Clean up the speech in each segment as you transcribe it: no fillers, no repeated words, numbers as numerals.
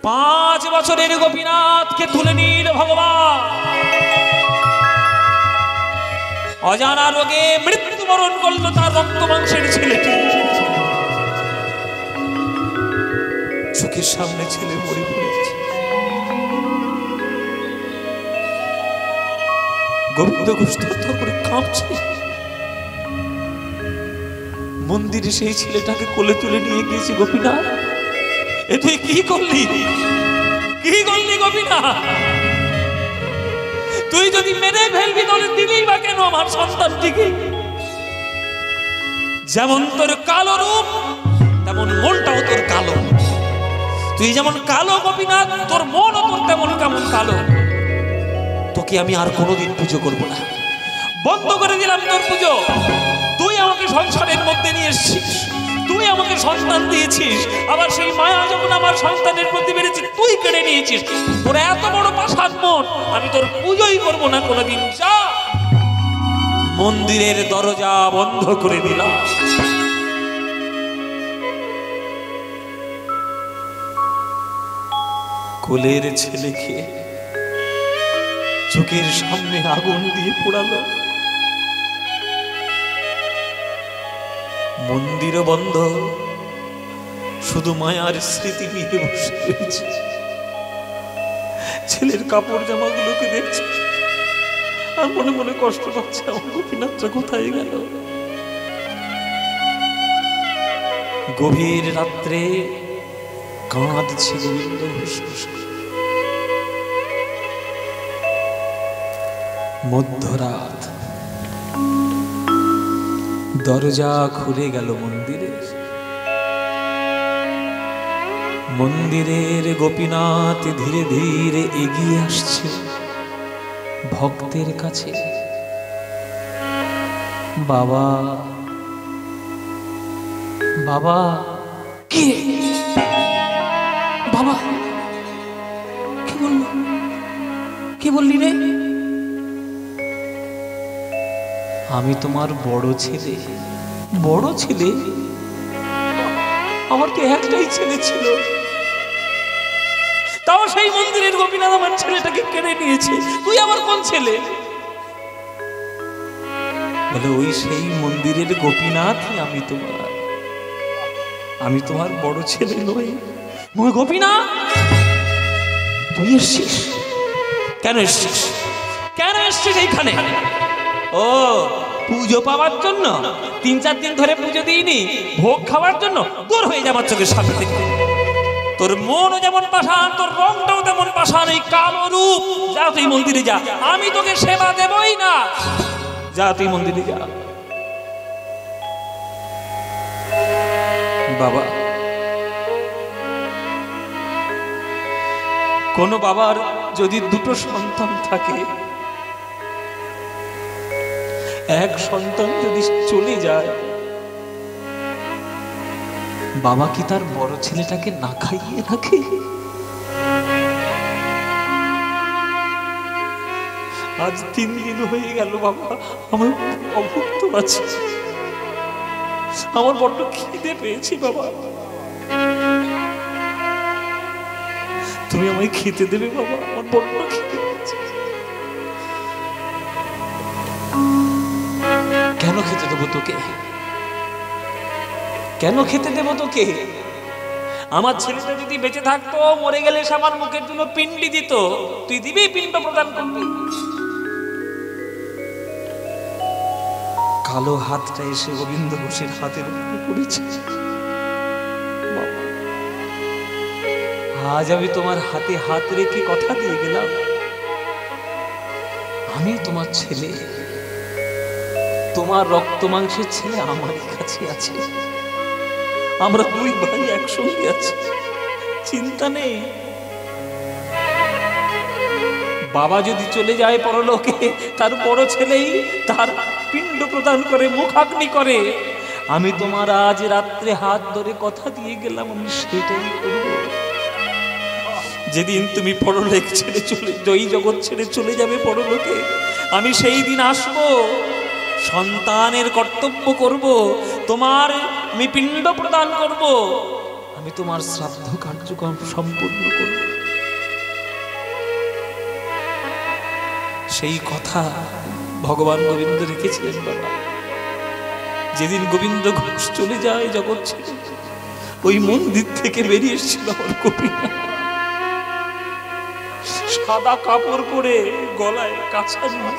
5 বছরের গোপীনাথকে তুলে নিল ভগবান। অজানা রোগে মৃত্যুবরণ করল তার রক্ত মাংসের ছেলেটি। চোখের সামনে ছেলে মরে পড়েছে। গোবিন্দ ঘোষ থরথর করে কাঁপছে। মন্দিরে সেই ছেলেটাকে কোলে তুলে নিয়ে গিয়েছে। গোপীনাথ, এ তুই কি করলি? কি করলি গোপীনাথ? তুই যদি মেরে ফেলবি তাহলে দিলি বা কেন আমার সন্তানটিকে? যেমন তোর কালো রূপ তেমন মনটাও তোর কালো। তুই যেমন কালো গোপীনাথ, তোর মনও তোর তেমন কেমন কালো। তোকে আমি আর কোনোদিন পুজো করবো না, বন্ধ করে দিলাম তোর পুজো। তুই আমাকে সংসারের মধ্যে নিয়ে এসেছিস, তুই আমাকে সন্তান দিয়েছিস, আবার সেই মায়া যখন আমার সন্তানের প্রতি বেড়েছে তুই কেড়ে নিয়েছিস। তোর এত বড় পাষাণ মন, আমি তোর পুজোই করবো না কোনোদিন। যা, মন্দিরের দরজা বন্ধ করে দিলাম। কোলের ছেলেকে চোখের সামনে আগুন দিয়ে পোড়ালো। মন্দিরও বন্ধ, শুধু মায়ার স্মৃতি নিয়ে বসে রয়েছে। ছেলের কাপড় জামাগুলোকে দেখছে আর মনে মনে কষ্ট পাচ্ছে, আমার গোপীনাথটা কোথায় গেল? গভীর রাত্রে কাঁদছে গোবিন্দ ঘোষ। মধ্যরাত, দরজা খুলে গেল মন্দিরের। মন্দিরের গোপীনাথ ধীরে ধীরে এগিয়ে আসছে ভক্তের কাছে। বাবা, বাবা, কি বাবা? কি বলল? কি বললি রে? আমি তোমার বড় ছেলে। বড় ছেলে? আমার তো একটাই ছেলে ছিল, তাও সেই মন্দিরের গোপীনাথ আমার ছেলেটাকে কেড়ে নিয়েছে। তুই আমার কোন ছেলে? বলে ওই সেই মন্দিরের গোপীনাথই আমি তোমার বড় ছেলে নই। গোপীনাথ, তুই এসছিস? কেন এসছিস? কেন এসছিস এইখানে? ও, পুজো পাওয়ার জন্য? 3-4 দিন ধরে পুজো দিইনি, ভোগ খাওয়ার জন্য? দূর হয়ে যাবার চোখের সামনে থেকে। তোর মনও যেমন পাষাণ, তোর রংটাও তেমন পাষাণ, এই কালো রূপ। যা, তুই মন্দিরে যা, আমি তোকে সেবা দেবই না। যা, তুই মন্দিরে যা। বাবা, কোন বাবার যদি 2টো সন্তান থাকে, এক সন্তান যদি চলে যায়, বাবা কি তার বড় ছেলেটাকে না খাইয়ে রাখে? আজ 3 দিন হয়ে গেল বাবা, আমার অভুক্ত আছে। আমার বড্ড খিদে পেয়েছি বাবা, তুমি আমায় খেতে দেবে বাবা? আমার বড্ড খিদে পেয়েছে। কেন খেতে দেবো তোকে? কেন খেতে দেবো তোকে? আমার ছেলেটা যদি বেঁচে থাকতো, মরে গেলে সে আমার মুখের জন্য পিণ্ডি দিত, তুই দিবি? পিণ্ড প্রদান করবি? কালো হাতটা এসে গোবিন্দ ঘোষের হাতের উপরে পড়েছে। আজ আমি তোমার হাতে হাত রেখে কথা দিয়ে গেলাম, আমি তোমার ছেলে, তোমার রক্ত মাংসের ছেলে আমারই কাছে আছে। আমরা 2 ভাই একসঙ্গে আছি, চিন্তা নেই। বাবা যদি চলে যায় পরলোকে, তার বড় ছেলেই তার পিণ্ড প্রদান করে, মুখাগ্নি করে। আমি তোমার আজ রাত্রে হাত ধরে কথা দিয়ে গেলাম, আমি সেটাই করব। যেদিন তুমি পরলোক ছেড়ে এই জগৎ ছেড়ে চলে যাবে পরলোকে, আমি সেই দিন আসব, সন্তানের কর্তব্য করব, তোমার আমি পিণ্ড প্রদান করব, আমি তোমার শ্রাদ্ধ কার্যক্রম সম্পূর্ণ করব। সেই কথা ভগবান গোবিন্দ রেখেছিলেন বাবা। যেদিন গোবিন্দ ঘোষ চলে যায় জগৎ ছেড়ে, ওই মন্দির থেকে বেরিয়ে এসেছিল আমার গোপীনা, সাদা কাপড় পরে, গলায় কাছা নিয়ে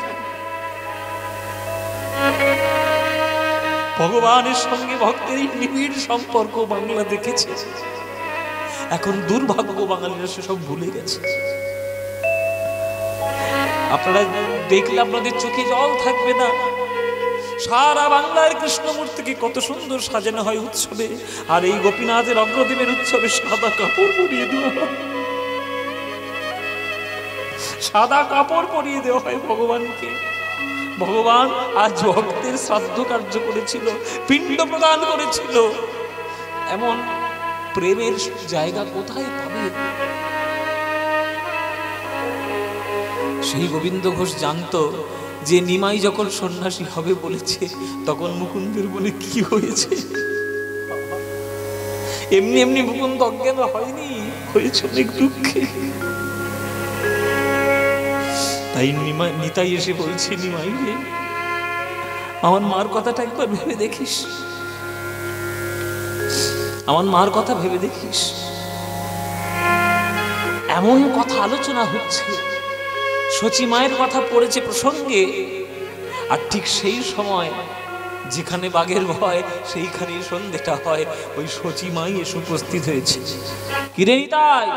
ভগবানের সঙ্গে ভক্তের নিবিড় সম্পর্ক বাংলা দেখেছে। এখন দুর্ভাগ্য বাঙালিরা সেসব ভুলে গেছে। আপনারা দেখলে আপনাদের চোখে জল থাকবে না। সারা বাংলার কৃষ্ণমূর্তিকে কত সুন্দর সাজানো হয় উৎসবে, আর এই গোপীনাথের অগ্রদেবের উৎসবে সাদা কাপড় পরিয়ে দেওয়া হয়, সাদা কাপড় পরিয়ে দেওয়া হয় ভগবানকে। ভগবান আজ ভক্তের শ্রাদ্ধ কার্য করেছিল, পিণ্ড প্রদান করেছিল। এমন প্রেমের জায়গা কোথায় পাবে? সেই গোবিন্দ ঘোষ জানতো যে নিমাই যখন সন্ন্যাসী হবে বলেছে, তখন মুকুন্দের বলে কি হয়েছে। এমনি এমনি মুকুন্দ অজ্ঞান হয়নি, হয়েছে অনেক দুঃখে। তাই নিতাই এসে বলছে, নিমাই রে, আমার মার কথাটা একবার ভেবে দেখিস, আমার মার কথা ভেবে দেখিস। এমন কথা আলোচনা হচ্ছে, শচী মায়ের কথা পড়েছে প্রসঙ্গে, আর ঠিক সেই সময় যেখানে বাঘের ভয় সেইখানেই সন্ধ্যেটা হয়। ওই শচী মাই এসে উপস্থিত হয়েছে। কিরে নিতাই,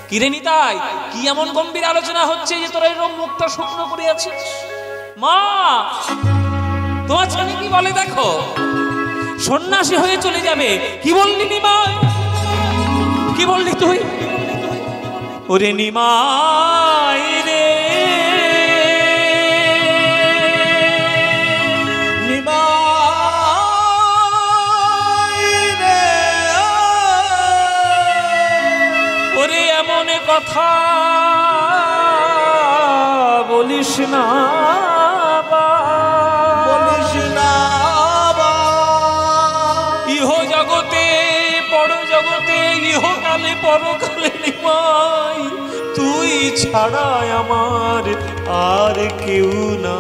কিরে নিতাই, কি এমন গম্ভীর আলোচনা হচ্ছে যে তোরা এরকম মুখটা শুকনো করে আছিস? মা, তোমার ছেলে কি বলে দেখো, সন্ন্যাসী হয়ে চলে যাবে। কি বললি নিমাই, কি বললি তুই? ওরে নিমাই রে, নিমাই রে, ওরে এমন কথা বলিস না, বলিস না। ইহ জগতে পর জগতে, ইহকালে পরকালে নিমাই তুই ছাড়া আমার আর কেউ না।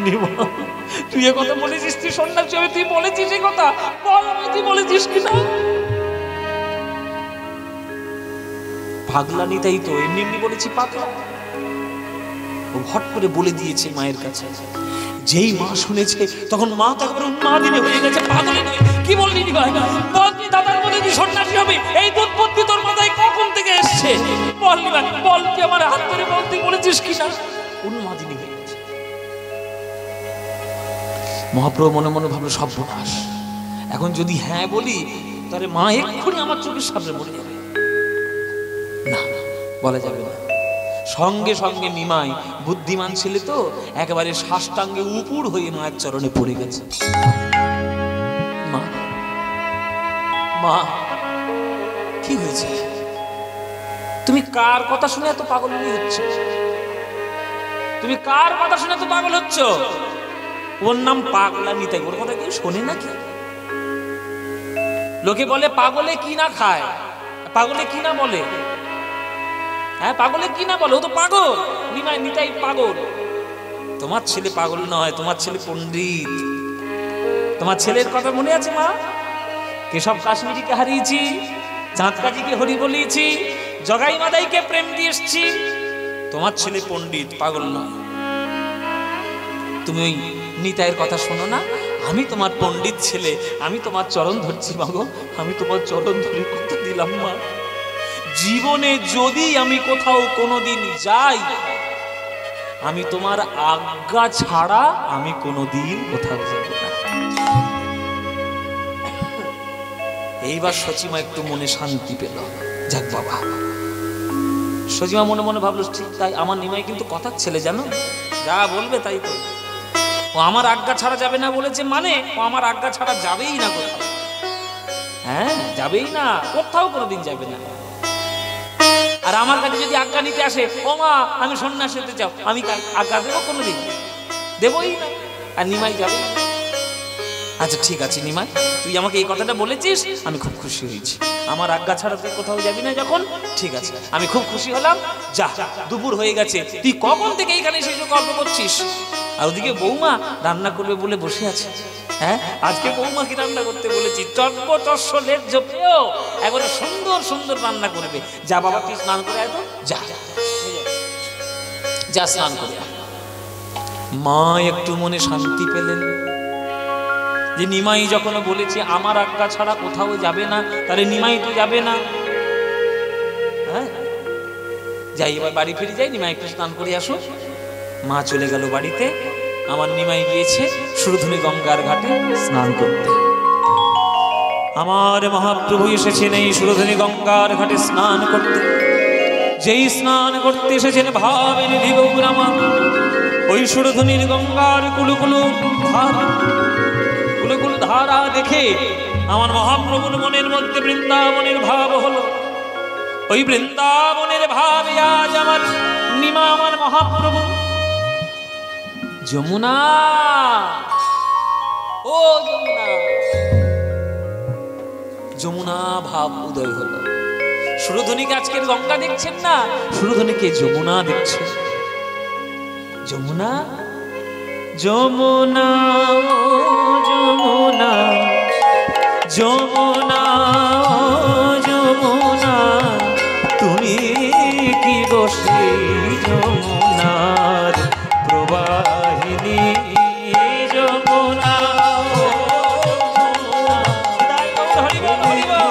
নিমাই, তুই এ কথা বলেছিস? তুই সন্ন্যাসী হবে, তুই বলেছিস এই কথা? বল তুই বলেছিস কিনা? পাগলা নিতাই তো, এমনি এমনি বলেছি পাগলা। ও হট করে বলে দিয়েছে মায়ের কাছে। যেই মা শুনেছে তখন মা তো একবার উন্মাদিনী হয়ে গেছে। পাগলে নয়, কি বললি নিমাই? বল তুই দাদার মধ্যে তুই সন্ন্যাসী হবে, এই দুধপত্তি তোর মাথায় কখন থেকে এসছে? বল নিমাই, বল তুই আমার হাত ধরে বল তুই বলেছিস কিনা? উন্মাদিনী হয়ে গেছে। মহাপ্রভু মনে মনে ভাবলো সর্বনাশ, এখন যদি হ্যাঁ বলি তাহলে মা এক্ষুনি আমার চোখের সামনে মরে যাবে। না, বলা যাবে না। সঙ্গে সঙ্গে নিমাই বুদ্ধিমান ছেলে তো, একেবারে সাষ্টাঙ্গে উপুর হয়ে মায়ের চরণে পড়ে গেছে। মা, মা, কি হয়েছে? তুমি কার কথা শুনে এত পাগল হচ্ছ? তুমি কার কথা শুনে এত পাগল হচ্ছ? ওর নাম পাগলা নিতাই, ওর কথা কেউ শোনে নাকি? লোকে বলে পাগলে কি না খায়, পাগলে কি না বলে। হ্যাঁ, পাগলে কি না বলে, ও তো পাগল। নিমাই নিতাই পাগল। তোমার ছেলে পাগল নয়, তোমার ছেলে পণ্ডিত। তোমার ছেলের কথা মনে আছে মা? কেশব কাশ্মীরিকে হারিয়েছি, চাঁদকাজিকে হরি বলিয়েছি, জগাই মাদাইকে প্রেম দিয়ে এসছি। তোমার ছেলে পণ্ডিত, পাগল নয়। তুমি ওই নিতাইয়ের কথা শোনো না। আমি তোমার পণ্ডিত ছেলে, আমি তোমার চরণ ধরছি মাগো, আমি তোমার চরণ ধরে কথা দিলাম মা, জীবনে যদি আমি কোথাও কোনোদিন যাই, আমি তোমার আজ্ঞা ছাড়া আমি কোনোদিন কোথাও যাব না। এইবার সচিমা একটু মনে শান্তি পেল। যাক বাবা, সচিমা মনে মনে ভাবলো ঠিক তাই, আমার নিমাই কিন্তু কথার ছেলে, জানো, যা বলবে তাই তো। ও আমার আজ্ঞা ছাড়া যাবে না বলেছে, মানে ও আমার আজ্ঞা ছাড়া যাবেই না কোথাও। হ্যাঁ, যাবেই না কোথাও, কোনোদিন যাবে না। আর আমার কাছে যদি আজ্ঞা নিতে আসে, ও মা আমি সন্ন্যাসী হতে চাও, আমি আজ্ঞা দেবো? কোনোদিন দেবই না। আর নিমাই যাবে। আচ্ছা ঠিক আছে নিমাই, তুই আমাকে এই কথাটা বলেছিস, আমি খুব খুশি হয়েছি। আমার আজ্ঞা ছাড়া তুই কোথাও যাবি না যখন, ঠিক আছে আমি খুব খুশি হলাম। যা, দুপুর হয়ে গেছে, তুই কখন থেকে এখানে এসে গল্প করছিস? আর ওদিকে বৌমা রান্না করবে বলে বসে আছে। হ্যাঁ, আজকে বৌমাকে রান্না করতে বলেছি, চটপটস্য লেট ঝোপেও একবারে সুন্দর সুন্দর রান্না করবে। যা বাবা তুই স্নান করে আয় তো, যা যা স্নান করে আয়। মা একটু মনে শান্তি পেলেন যে নিমাই যখন বলেছে আমার আজ্ঞা ছাড়া কোথাও যাবে না, তাহলে নিমাই তো যাবে না। হ্যাঁ, যাই এবার বাড়ি ফিরে যাই, নিমাই একটু স্নান করে আসো। মা চলে গেল বাড়িতে, আমার নিমাই গিয়েছে সুরধুনী গঙ্গার ঘাটে স্নান করতে। আমার মহাপ্রভু এসেছেন এই সুরধুনী গঙ্গার ঘাটে স্নান করতে। যেই স্নান করতে এসেছেন ভাবেন গৌরামা, ওই সুরধুনীর গঙ্গার কুলুকুলু ধারা দেখে আমার মহাপ্রভুর মনের মধ্যে বৃন্দাবনের ভাব হলো। ওই বৃন্দাবনের ভাবে আজ আমার নিমা, আমার মহাপ্রভু যমুনা, ও যমুনা, যমুনা ভাব উদয় হলো। সুরধুনীকে আজকের গঙ্গা দেখছেন না, সুরধুনীকে যমুনা দেখছেন। যমুনা, যমুনা, যমুনা, যমুনা, যমুনা, তুমি কি বসে যমুনার প্রবাহিনী, যমুনা, হরিবল হরিবল।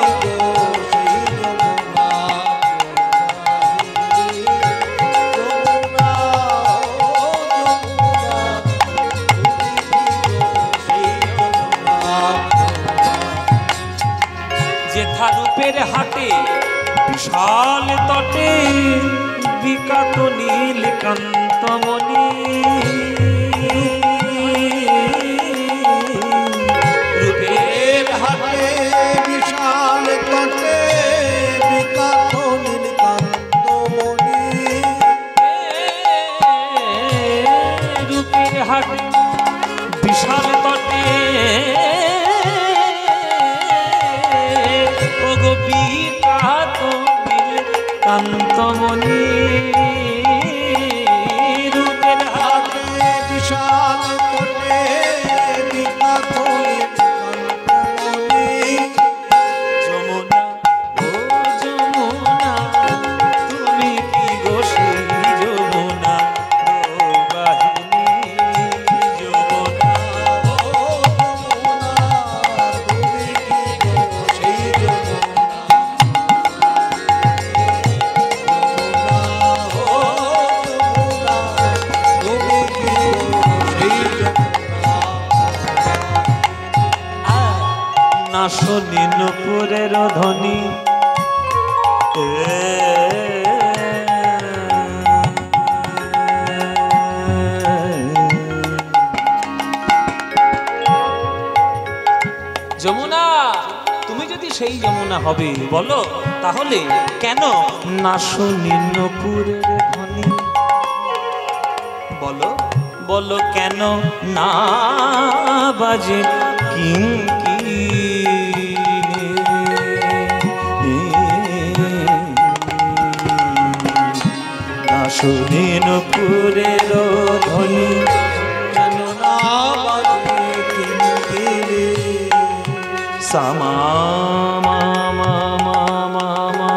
রূপের হাটে বিশাল তটে বিকাত নীল কান্তমণি, রূপের হাটে বিশাল তটে বিকাত নীল কান্তমণি, রূপের হাটে বিশাল তটে কান্তমণি, রূপের হাতে বিশাল তটে বিকাত কান্তমণি, যমুনা, ও যমুনা, তুমি কি গো সেই যমুনা প্রবাহিনী, যমুনা, ও যমুনা, তুমি কি গো সেই যমুনা। নাশনি নুপুরের ধ্বনি, যমুনা, তুমি যদি সেই যমুনা হবে বলো, তাহলে কেন নাশনি নুপুরের ধ্বনি, বলো বলো কেন না বাজে কিঙ্কি, নাশনি নুপুরের ধ্বনি, কেন না বাজে কিঙ্কিনি, সামা মা মা মা মা মা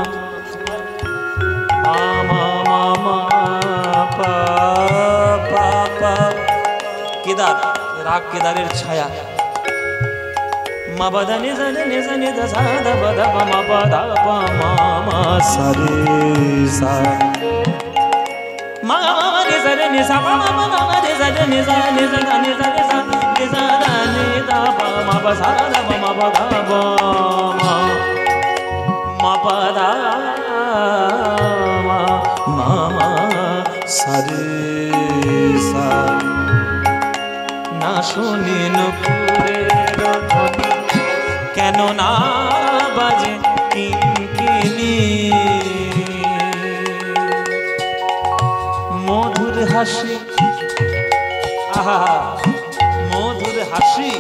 মা মা মা পা পা পা, কেদার রাগ কেদারের ছায়া, মা বাদা নে জানে নে জানে দা সা দা বা দা বা মা বা দা বা মা মা সা রে সা, মা রে সা রে নে সা মা মা মা রে সা রে নে সা নে সা নে সা রে সা নে সা দা নে দা বা মা বা সা দা বা মা বা দা বা মা মা বা দা মা মা মা সা রে সা, না শুনি নুপুরের ধ্বনি, কেন না বাজে কিঙ্কিনি, মধুর হাসি, আহা মধুর হাসি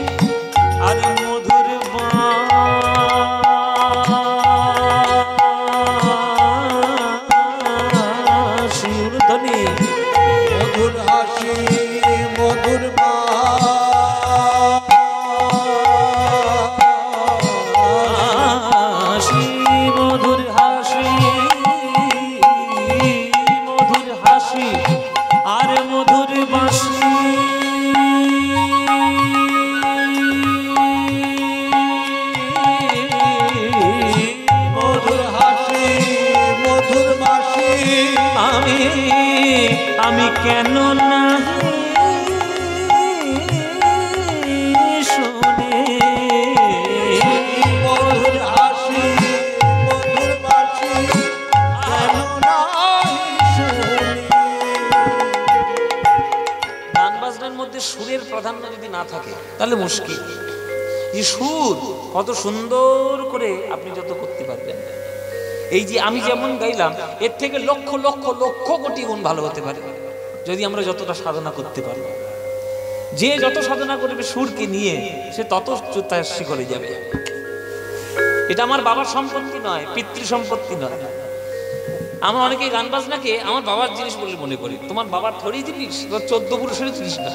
কেন নাহি শুনে, মধুর হাসি মধুর বাসি কেন নাই শুনি। গান বাজনার মধ্যে সুরের প্রাধান্য যদি না থাকে তাহলে মুশকিল। এই সুর কত সুন্দর করে আপনি যত করতে পারবেন, এই যে আমি যেমন গাইলাম এর থেকে লক্ষ লক্ষ লক্ষ কোটি গুণ ভালো হতে পারে যদি আমরা যতটা সাধনা করতে পারি। যে যত সাধনা করবে সুরকে নিয়ে সে তত চুতাশি করে যাবে। এটা আমার বাবার সম্পত্তি নয়, পিতৃ সম্পত্তি নয়। আমরা অনেকে গান বাজনাকে আমার বাবার জিনিস বলে মনে করি। তোমার বাবার থরি জিনিস, 14 পুরুষের জিনিস না।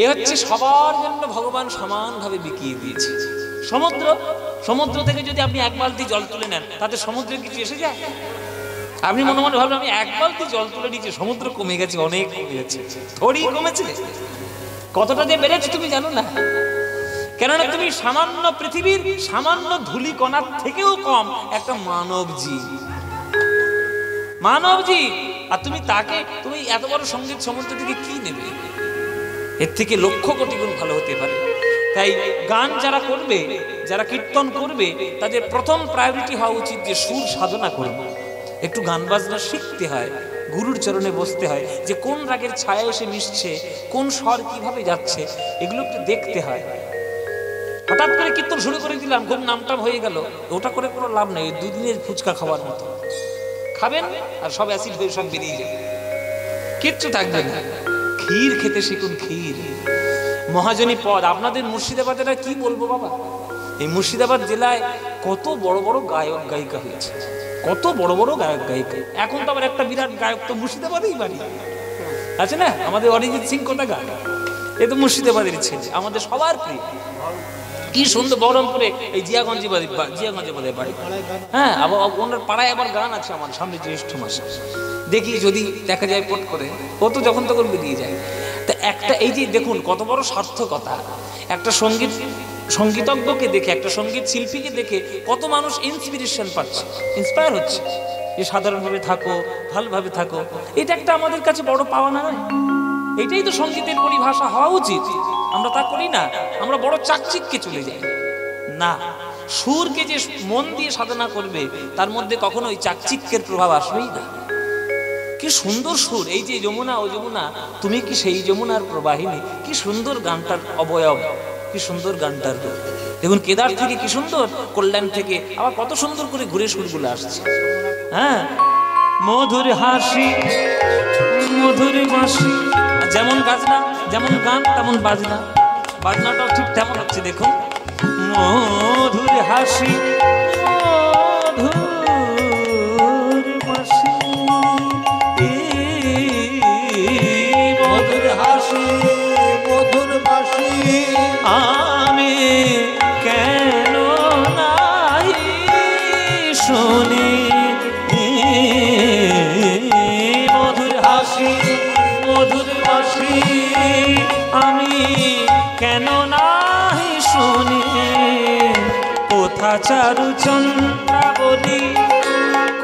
এ হচ্ছে সবার জন্য ভগবান সমানভাবে বিকিয়ে দিয়েছে। সমুদ্র থেকে যদি আপনি এক বালতি জল তুলে নেন তাতে সমুদ্রে কিছু এসে যায়? আপনি মনে মনে ভাবলেন আমি এক বালতি জল তুলে নিয়েছি, সমুদ্র কমে গেছে, অনেক কমে গেছে। থরি কমেছে, কতটা যে বেড়েছে তুমি জানো না। কেননা তুমি সামান্য পৃথিবীর সামান্য ধূলি কণার থেকেও কম একটা মানব জীব। আর তুমি তাকে তুমি এত বড় সঙ্গীত সমুদ্র থেকে কি নেবে? এর থেকে লক্ষ কোটি গুণ ভালো হতে পারে। তাই গান যারা করবে, যারা কীর্তন করবে, তাদের প্রথম প্রায়োরিটি হওয়া উচিত যে সুর সাধনা করবে। একটু গান বাজনা শিখতে হয়, গুরুর চরণে বসতে হয়, যে কোন রাগের ছায়া এসে মিশছে, কোন স্বর কিভাবে যাচ্ছে, এগুলো একটু দেখতে হয়। হঠাৎ করে কীর্তন শুরু করে দিলাম, খুব নামটাম হয়ে গেল, ওটা করে কোনো লাভ নেই। দুদিনের ফুচকা খাওয়ার মতো খাবেন আর সব অ্যাসিড হয়ে সব বেরিয়ে যাবে, কিচ্ছু থাকবে না। ক্ষীর খেতে শিখুন, ক্ষীর মহাজনী পদ। আপনাদের মুর্শিদাবাদের কি বলবো বাবা, এই মুর্শিদাবাদ জেলায় কত বড় বড় গায়ক গায়িকা হয়েছে, কত বড় বড় গায়ক গায়িকা। এখন তো আবার একটা বিরাট গায়ক তো মুর্শিদাবাদেই বাড়ি আছে না, আমাদের অরিজিৎ সিং কোথা গান, এ তো মুর্শিদাবাদের ছেলে, আমাদের সবার প্রিয়। কি সুন্দর বহরমপুরে এই জিয়াগঞ্জে বাড়ি, বাড়ি। হ্যাঁ, আবার ওনার পাড়ায় আবার গান আছে আমার সামনে জ্যৈষ্ঠ মাসে, দেখি যদি দেখা যায় পট করে, ও তো যখন তখন বেরিয়ে যায়। তা একটা এই যে দেখুন কত বড় সার্থকতা, একটা সঙ্গীতজ্ঞকে দেখে, একটা সঙ্গীত শিল্পীকে দেখে কত মানুষ ইন্সপিরেশন পাচ্ছে, ইন্সপায়ার হচ্ছে যে সাধারণভাবে থাকো, ভালোভাবে থাকো। এটা একটা আমাদের কাছে বড় পাওয়া না? এটাই তো সঙ্গীতের পরিভাষা হওয়া উচিত। আমরা তা করি না, আমরা বড় চাকচিক্যে চলে যাই। না, সুরকে যে মন দিয়ে সাধনা করবে তার মধ্যে কখনো ওই চাকচিক্যের প্রভাব আসবেই না। কি সুন্দর সুর, এই যে যমুনা ও যমুনা তুমি কি সেই যমুনার প্রবাহিনী, কি সুন্দর গানটার অবয়ব, কি সুন্দর গানটার রূপ। দেখুন কেদার থেকে কি সুন্দর, কল্যাণ থেকে আবার কত সুন্দর করে ঘুরে সুরগুলো আসছে। হ্যাঁ, মধুর হাসি মধুর বাঁশি, যেমন বাজনা, যেমন গান তেমন বাজনা, বাজনাটাও ঠিক তেমন হচ্ছে। দেখুন মধুর হাসি মধুর বাঁশি, মধুর হাসি মধুর বাসি আমি কেন নাই শুনি, মধুর হাসি মধুর বাঁশি আমি কেন নাই শুনি, কোথা চারু চন্দ্রাবলী,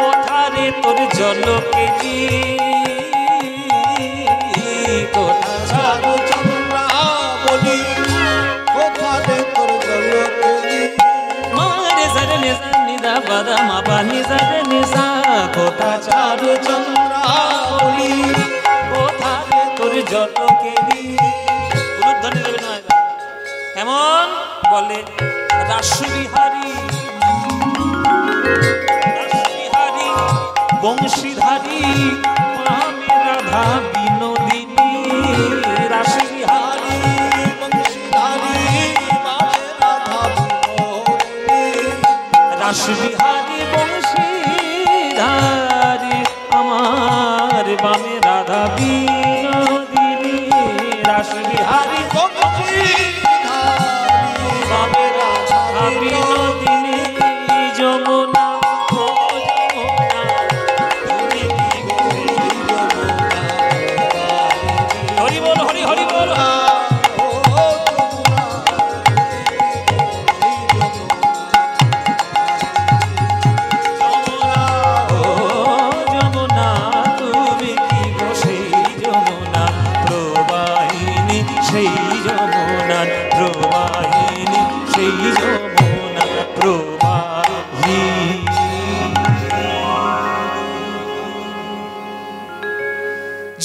কোথা রে তোর জলকেলি, কোথা চারু চন্দ্রাবলী, কোথা রে তোর জলকেলি, মারে সারে নিসা নিদা বাদা মাপা নিসা রে নিসা, কোথা চারু চন্দ্রাবলী, কোথা রে তোর জলকেলি। উলুধ্বনি দেবে না এমন বলে রাসবিহারী, রাসবিহারী বংশীধারী মামে রাধা বিনোদিনী, রাসবিহারী বংশীধারী মামে রাধা বিনোদিনী, রাসবিহারী বংশীধারী আমার বামে রাধা বিনোদিনী, রাসবিহারী বামে রাধা বিনোদিনী, যমুনা ও যমুনা তুমি কি গো, হরি বল হরি হরি বল। যমুনা ও যমুনা তুমি কি গো সেই যমুনা প্রবাহী।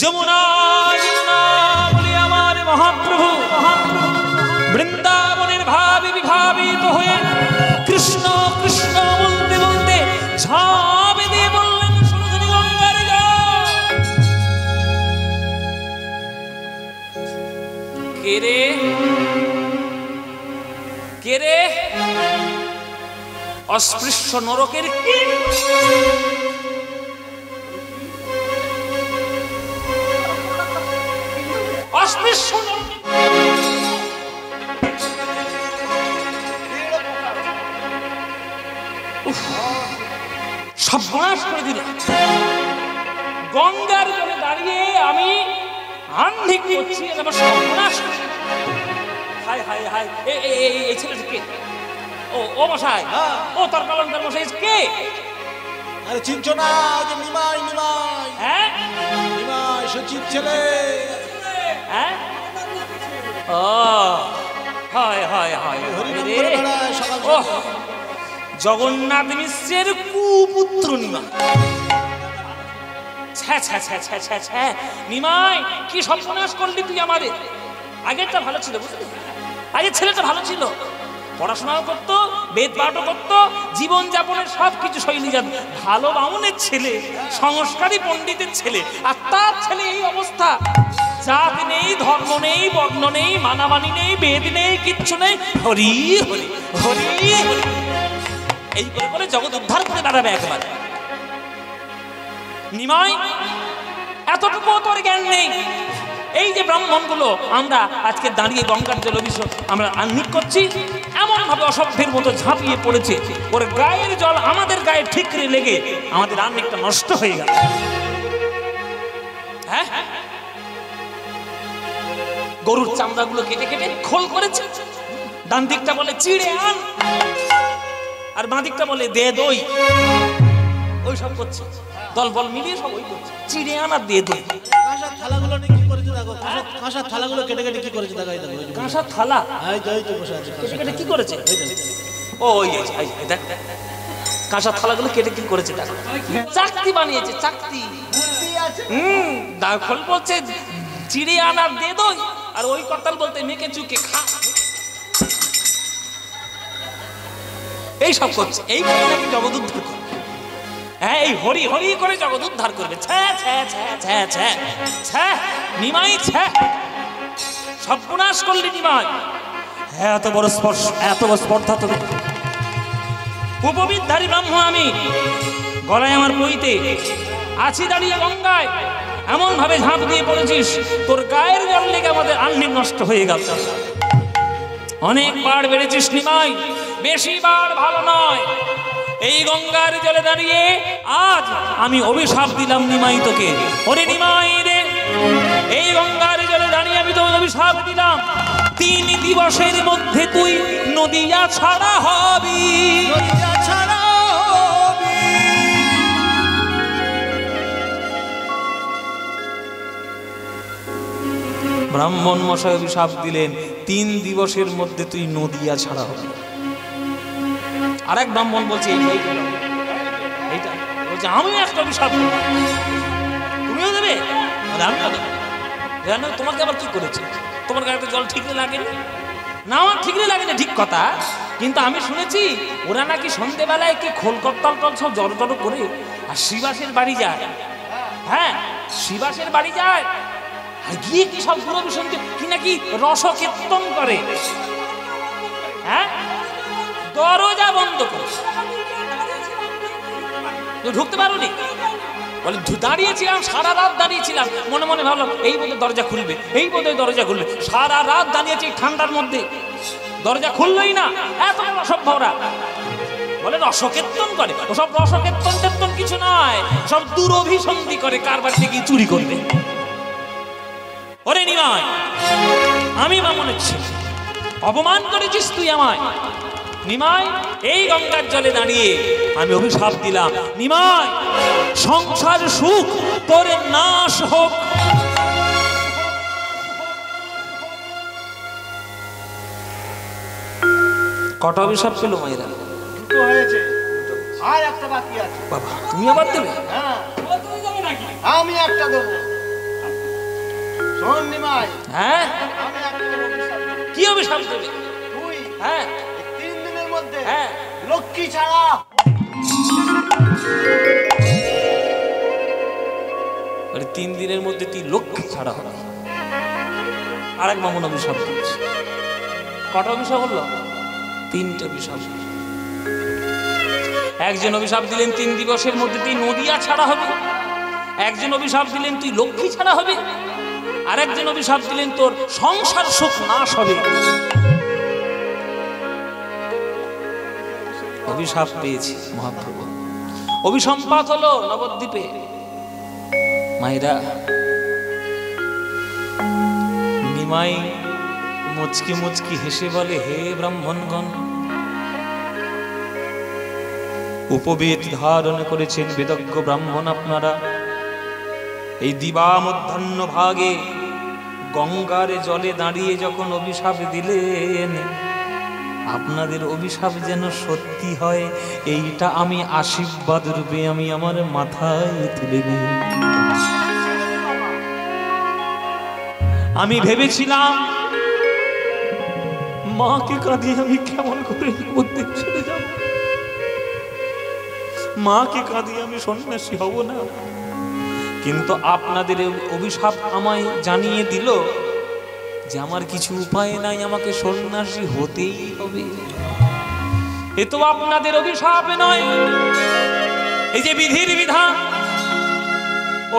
যমুনা যমুনা বলে আমার মহাপ্রভু বৃন্দাবনের ভাবে বিভাবিত হয়ে কৃষ্ণ কৃষ্ণ বলতে বলতে ঝাঁপে দিয়ে বললেন সরস্বতী গঙ্গার জল। কে রে কে রে? অস্পৃশ্য নরকের কে? অস্পৃশ্য সর্বনাশ করে দিল। গঙ্গার জলে দাঁড়িয়ে আমি আহ্নিক করছি, আমার সর্বনাশ। হায় হায় হায়, এই ছেলেটাকে ও মশাই, ও তোর কলঙ্কার মশাই কে? আরে চিনছো না? নিমাই নিমাই, হ্যাঁ নিমাই সচিব ছেলে। হ্যাঁ ও হয় হয় হয়, ও জগন্নাথ মিশ্রের কুপুত্র নিমাই। নিমাই কি সর্বনাশ করলি তুই আমাদের। আগেরটা ভালো ছিল, বুঝলি? আগের ছেলেটা ভালো ছিল, পড়াশোনাও করতো, বেদ পাঠও করতো, জীবন যাপনের সবকিছু শৈলী জান। ভালো বামুনের ছেলে, সংস্কারী পণ্ডিতের ছেলে, আর তার ছেলে এই অবস্থা। জাত নেই, ধর্ম নেই, বর্ণ নেই, মানামানি নেই, বেদ নেই, কিচ্ছু নেই। হরি হরি হরি হরি, এই করে করে জগৎ উদ্ধার করে দাঁড়াবে একবারে। নিমাই এতটুকু তোর জ্ঞান নেই। এই যে ব্রাহ্মণগুলো আমরা আজকে দাঁড়িয়ে গঙ্গার জল অভিষেক আমরা আহ্নিক করছি, এমন ভাবে অসভ্যের মতো ঝাঁপিয়ে পড়েছে, ওর গায়ের জল আমাদের গায়ে ঠিকরে লেগে আমাদের আহ্নিকটা নষ্ট হয়ে গেল। হ্যাঁ, গরুর চামড়াগুলো কেটে কেটে খোল করেছে। ডান দিকটা বলে চিড়ে আন, আর বাঁ দিকটা বলে দে দই। ওই সব করছে, দল বল মিলিয়ে সব ওই করছে, চিড়ে আন আর দে দই। কাঁসার থালাগুলো নিয়ে কি করেছে দেখো, কাঁসার থালাগুলো কেটে কেটে কি করেছে দেখো, এই দেখো কাঁসার থালা এই তো বসে আছে, কেটে কেটে কি করেছে? ও ওই দেখ, কাঁসার থালাগুলো কেটে কি করেছে দেখ, চাকতি বানিয়েছে, চাকতি। দাখল বলছে চিড়ে আন আর দে দই, আর ওই কর্তাল বলতে মেকে চুকে খা। এই সব করছে, এই করে নাকি জগৎ উদ্ধার করবে। হ্যাঁ, এই হরি হরি করে জগৎ উদ্ধার করবে। নিমাই সর্বনাশ করলি নিমাই। হ্যাঁ, এত বড় স্পর্ধা তোর। উপবিদধারী ব্রাহ্ম আমি, গলায় আমার বইতে আছি দাঁড়িয়ে গঙ্গায়, এমন ভাবে ঝাঁপ দিয়ে পড়েছিস তোর গায়ের জল লেগে আমাদের আহ্নিক নষ্ট হয়ে গেল। অনেক বার বেড়েছিস নিমাই, বেশি বার ভালো নয়। এই গঙ্গার জলে দাঁড়িয়ে আজ আমি অভিশাপ দিলাম নিমাই তোকে। ওরে নিমাই রে, এই গঙ্গার জলে দাঁড়িয়ে আমি তোকে অভিশাপ দিলাম, 3 দিবসের মধ্যে তুই নদিয়া ছাড়া হবি। নদিয়া ছাড়া হবি। ব্রাহ্মণ মশাই অভিশাপ দিলেন, 3 দিবসের মধ্যে তুই নদিয়া ছাড়া হবি। আরেক ব্রাহ্মণ বলছে এইটা বলছে আমিও একটা অভিশাপ দেব। তুমিও দেবে? আমিও দেবো। তোমাকে আবার কি করেছে? তোমার গায়ে তো জল ঠিকরে লাগেনি। না, আমার ঠিকরে লাগেনি ঠিক কথা, কিন্তু আমি শুনেছি ওরা নাকি সন্ধ্যেবেলায় কি খোল করতাল টল সব জড়ো টড়ো করে আর শ্রীবাসের বাড়ি যায়। হ্যাঁ, শ্রীবাসের বাড়ি যায় আর গিয়ে কি সব দূরভিসন্ধ কি নাকি রসকীর্তন করে। হ্যাঁ, দরজা বন্ধ করে ঢুকতে পারোনি বলে, দাঁড়িয়েছিলাম সারা রাত, দাঁড়িয়েছিলাম মনে মনে ভাবলাম এই বোধহয় দরজা খুলবে, এই বোধহয় দরজা খুলবে। সারা রাত দাঁড়িয়েছি ঠান্ডার মধ্যে, দরজা খুললই না। এত অসভ্য ওরা, বলে রসকীর্তন করে। ওসব রসকীর্তন টের্তন কিছু নয়, সব দুরভিসন্ধি করে, কার বাড়িতে গিয়ে চুরি করবে। ওরে নিমাই, আমি বামনের ছেলে, অপমান করেছিস তুই আমায়। নিমাই, এই গঙ্গার জলে দাঁড়িয়ে আমি অভিশাপ দিলাম, নিমাই সংসার সুখ তোর নাশ হোক। কটা অভিশাপ পেল মায়েরা? দুটো হয়েছে, আর একটা বাকি আছে। বাবা তুমি আবার দেবে? হ্যাঁ, আমি একটা দেবো। শোন নিমাই, হ্যাঁ আমি একটা অভিশাপ দেবো। কি অভিশাপ দেবে? তুই হ্যাঁ 3 দিনের মধ্যে হ্যাঁ লক্ষ্মী ছাড়া। আরে 3 দিনের মধ্যে তুই লক্ষ্মী ছাড়া হবে। আর এক মামুন অভিশাপ দিচ্ছে। কটা অভিশাপ হলো? 3টে অভিশাপ। একজন অভিশাপ দিলেন 3 দিবসের মধ্যে তুই নদিয়া ছাড়া হবে। একজন অভিশাপ দিলেন তুই লক্ষ্মী ছাড়া হবে। আর একজন অভিশাপ দিলেন তোর সংসার সুখ নাশ হবে। অভিশাপ পেয়েছি মহাপ্রভু। অভিসম্পাত হলো নবদ্বীপে। মায়েরা, নিমাই মুচকি মুচকি হেসে বলে, হে ব্রাহ্মণগণ, উপবেদ ধারণ করেছেন বেদজ্ঞ ব্রাহ্মণ আপনারা। এই দিবা মধ্যাহ্ন ভাগে গঙ্গার জলে দাঁড়িয়ে যখন অভিশাপ দিলেন, আপনাদের অভিশাপ যেন সত্যি হয় এইটা আমি আশীর্বাদ রূপে আমি আমার মাথায় তুলে নিই। আমি ভেবেছিলাম মাকে কাঁদিয়ে আমি কেমন করে মন্দির ছেড়ে যাব, মাকে কাঁদিয়ে আমি সন্ন্যাসী হব না। কিন্তু আপনাদের অভিশাপ আমায় জানিয়ে দিল যে আমার কিছু উপায় নাই, আমাকে সন্ন্যাসী হতেই হবে। এ তো আপনাদের অভিশাপ নয়, এই যে বিধির বিধান,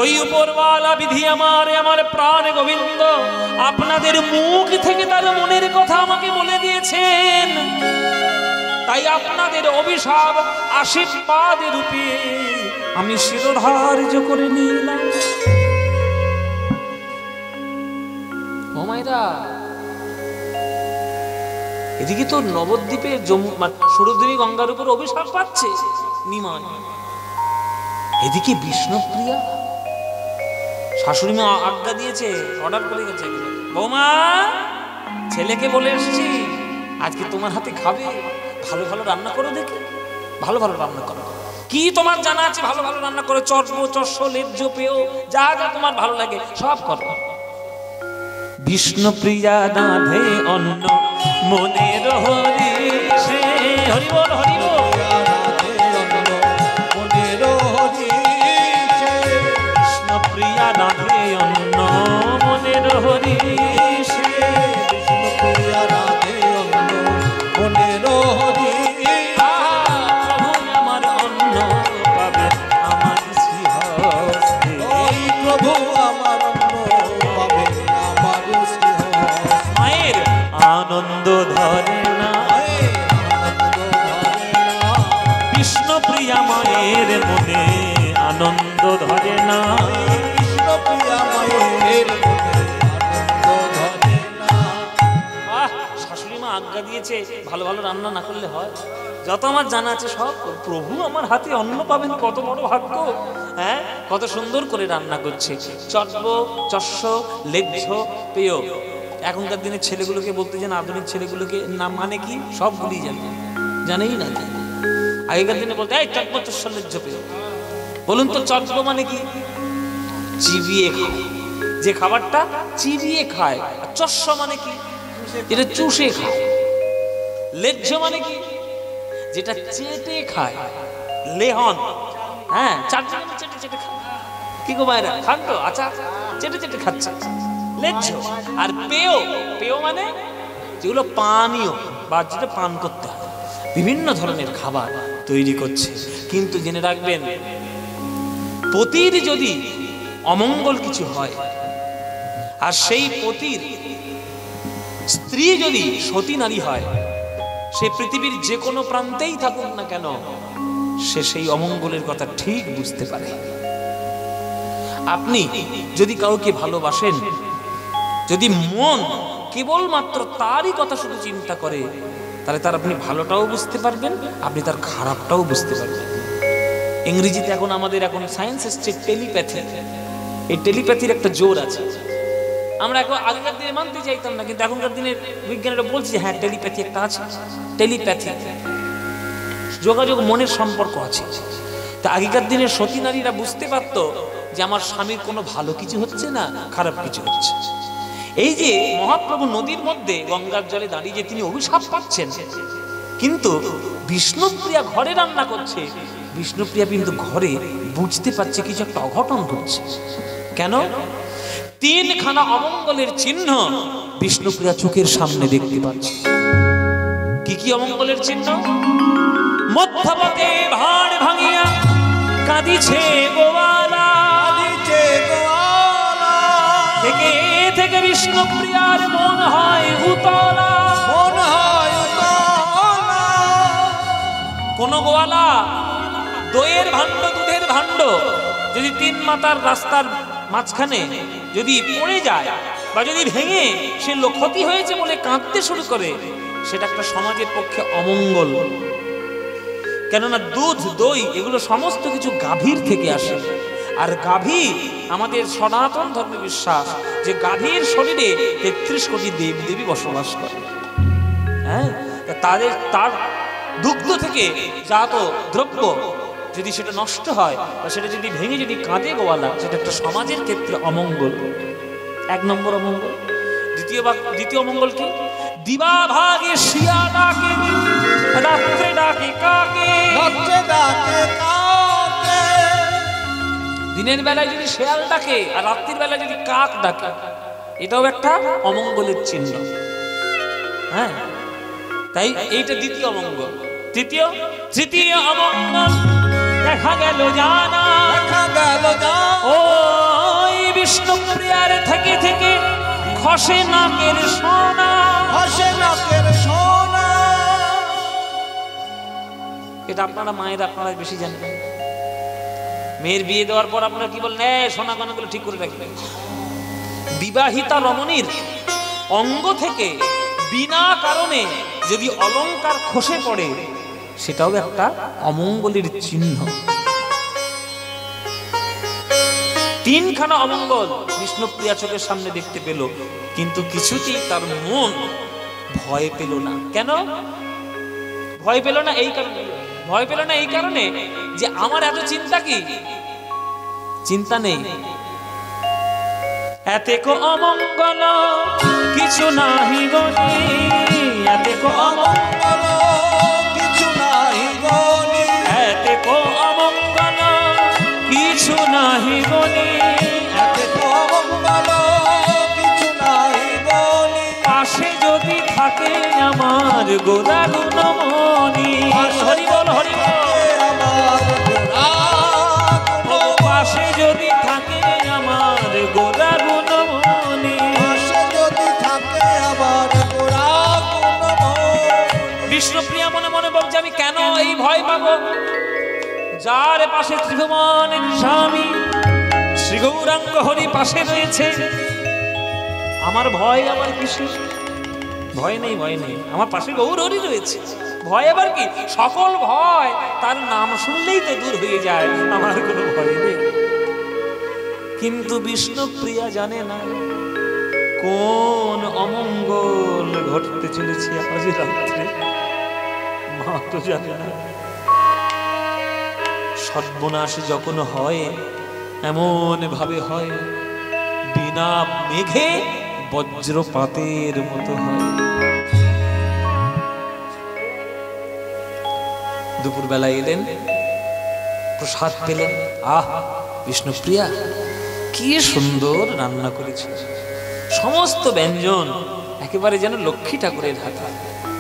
ওই উপরওয়ালা বিধি আমার প্রাণ গোবিন্দ আপনাদের মুখ থেকে তার মনের কথা আমাকে বলে দিয়েছেন। তাই আপনাদের অভিশাপ আশীর্বাদ রূপে আমি শিরোধার্য করে নিলাম। ও মায়েরা, এদিকে তো নবদ্বীপে সুরদ্বীপী গঙ্গার উপর অভিশাপ পাচ্ছে নিমাই, এদিকে বিষ্ণুপ্রিয়া শাশুড়ি মা আজ্ঞা দিয়েছে, অর্ডার করে গেছে, বৌমা ছেলেকে বলে এসেছি আজকে তোমার হাতে খাবে, ভালো ভালো রান্না করো, দেখি ভালো ভালো রান্না করো। কি তোমার জানা আছে ভালো ভালো রান্না করো, চর্ব চর্ষ লেজ্জ পেও যা যা তোমার ভালো লাগে সব করো। বিষ্ণুপ্রিয়া রাধে অন্ন মনের হরিষে, হরি বল হরি বল। বিষ্ণুপ্রিয়া রাধে অন্ন মনের হরিষে, বিষ্ণুপ্রিয়া রাধে অন্ন মনের হরিষে। প্রভু আমার অন্ন পাবে আমার শ্রীহস্তে, প্রভু আমার অন্ন পাবে আমার শ্রীহস্তে। মায়ের আনন্দ ধরে না, বিষ্ণুপ্রিয়া মায়ের মনে আনন্দ ধরে না, বিষ্ণুপ্রিয়া মায়ের মনে আনন্দ ধরে না। শাশুড়ি মা আজ্ঞা দিয়েছে ভালো ভালো রান্না না করলে হয়, যত আমার জানা আছে সব। প্রভু আমার হাতে অন্ন পাবেন, কত বড় ভাগ্য। হ্যাঁ, কত সুন্দর করে রান্না করছে, চর্ব চর্ষ লেজ্জ পেয়। এখনকার দিনের ছেলেগুলোকে বলতে যেন আধুনিক ছেলেগুলোকে নাম মানে কি সবগুলি জানেই না। আগেকার দিনে বলতে এই চর্ব চর্ষ লেজ্জ পেয়। বলুন তো চর্ব মানে কি? চিবিয়ে খায়, যে খাবারটা চিবিয়ে খায়। আর চর্ষ মানে কি? যেটা চুষে খায়। লেজ্জ মানে কি? যেটা চেটে খায়, লেহন। হ্যাঁ, চাটে চেটে চেটে খায়। কি গো মায়েরা, খান তো? আচ্ছা, চেটে চেটে খাচ্ছে লেজ্জ। আর পেয়, পেয় মানে যেগুলো পানীয় বা যেটা পান করতে হয়, বিভিন্ন ধরনের খাবার তৈরি করছে। কিন্তু জেনে রাখবেন, পতির যদি অমঙ্গল কিছু হয়, আর সেই পতির স্ত্রী যদি সতী নারী হয়, সে পৃথিবীর যে কোনো প্রান্তেই থাকুক না কেন, সে সেই অমঙ্গলের কথা ঠিক বুঝতে পারে। আপনি যদি কাউকে ভালোবাসেন, যদি মন কেবলমাত্র তারই কথা শুধু চিন্তা করে, তাহলে তার আপনি ভালোটাও বুঝতে পারবেন, আপনি তার খারাপটাও বুঝতে পারবেন। ইংরেজিতে এখন আমাদের সায়েন্স এসছে টেলিপ্যাথি। এই টেলিপ্যাথির একটা জোর আছে। আমরা এখন আগেকার দিনে মানতে চাইতাম না, কিন্তু এখনকার দিনের বিজ্ঞানীরা বলছে যে হ্যাঁ টেলিপ্যাথি একটা আছে, টেলিপ্যাথি যোগাযোগ মনের সম্পর্ক আছে। তা আগেকার দিনের সতী নারীরা বুঝতে পারতো যে আমার স্বামীর কোনো ভালো কিছু হচ্ছে না, খারাপ কিছু হচ্ছে। এই যে মহাপ্রভু নদীর মধ্যে গঙ্গার জলে দাঁড়িয়ে যে তিনি অভিশাপ পাচ্ছেন, কিন্তু বিষ্ণুপ্রিয়া ঘরে রান্না করছে, বিষ্ণুপ্রিয়া কিন্তু ঘরে বুঝতে পারছে কিছু একটা অঘটন ঘটছে। কেন? তিনখানা অমঙ্গলের চিহ্ন বিষ্ণুপ্রিয়া চোখের সামনে দেখতে পাচ্ছে। কি কি অমঙ্গলের চিহ্ন? মধ্যপথে ভাঁড় ভাঙিয়া কাঁদিছে গোয়ালা, থেকে থেকে বিষ্ণুপ্রিয়ার মন হয় উতলা। কোন গোয়ালা দইয়ের ভাণ্ড, দুধের ভাণ্ড যদি তিন মাতার রাস্তার মাঝখানে যদি পড়ে যায় বা যদি ভেঙে সে ক্ষতি হয়েছে বলে কাঁদতে শুরু করে, সেটা একটা সমাজের পক্ষে অমঙ্গল। কেননা দুধ, দই এগুলো সমস্ত কিছু গাভীর থেকে আসে। আর গাভী, আমাদের সনাতন ধর্মে বিশ্বাস যে গাভীর শরীরে ৩৩ কোটি দেব দেবী বসবাস করে। হ্যাঁ, তার দুগ্ধ থেকে জাত দ্রব্য যদি সেটা নষ্ট হয় বা সেটা যদি ভেঙে যদি কাঁদে গোয়ালা, সেটা একটা সমাজের ক্ষেত্রে অমঙ্গল। এক নম্বর অমঙ্গল। দ্বিতীয় অমঙ্গল কি? দিবা ভাগে শিয়া ডাকে, রাত্রে ডাকে কাকে। দিনের বেলায় যদি শেয়াল ডাকে আর রাত্রির বেলায় যদি কাক ডাকে, এটাও একটা অমঙ্গলের চিহ্ন। হ্যাঁ, তাই এইটা দ্বিতীয় অমঙ্গল। তৃতীয় অমঙ্গল দেখা গেল জানা, ওই বিষ্ণুপ্রিয়ার থেকে থেকে খসে নাকের সোনা। এটা আপনারা মায়ের আপনারা বেশি জানেন। মেয়ের বিয়ে দেওয়ার পর আপনারা কি বলেন? সোনা গয়নাগুলো ঠিক করে রাখবেন। বিবাহিতা রমণীর অঙ্গ থেকে বিনা কারণে যদি অলংকার খসে পড়ে, সেটাও একটা অমঙ্গলের চিহ্ন। তিনখানা অমঙ্গল বিষ্ণুপ্রিয়া চোখের সামনে দেখতে পেল, কিন্তু কিছুতেই তার মন ভয় পেল না। কেন ভয় পেল না? এই কারণে যে আমার এত চিন্তা কি? চিন্তা নেই। এতেকো অমঙ্গল কিছু নাহি গনি, এতেকো অমঙ্গল কিছু নাহি গনি, এতেকো অমঙ্গল কিছু নাহি গনি, এতেকো অমঙ্গল কিছু নাহি গনি। পাশে যদি থাকে আমার গোরা গুণমণি, হরি বল হরি বল। পাশে যদি থাকে আমার গোরা গুণমণি, বিষ্ণুপ্রিয়া মনে মনে বলছে আমি কেন এই ভয় পাবো? যার পাশে ত্রিভুবনের স্বামী শ্রী গৌরাঙ্গ হরি পাশে রয়েছে, আমার ভয় আমার কিসের? ভয় নেই, আমার পাশে গৌর হরি রয়েছে, ভয় আবার কি? সকল ভয় তার নাম শুনলেই তো দূর হয়ে যায়, আমার কোনো ভয় নেই। কিন্তু বিষ্ণুপ্রিয়া জানে না কোন অমঙ্গল ঘটতে চলেছে আজ রাত্রে, মা তো জানে না। সর্বনাশ যখন হয় এমন ভাবে হয়, বিনা মেঘে বজ্রপাতের মতো হয়। দুপুরবেলা এলেন, প্রসাদ পেলেন। আহ, বিষ্ণুপ্রিয়া কি সুন্দর রান্না করেছে, সমস্ত ব্যঞ্জন একেবারে যেন লক্ষ্মী ঠাকুরের হাতে।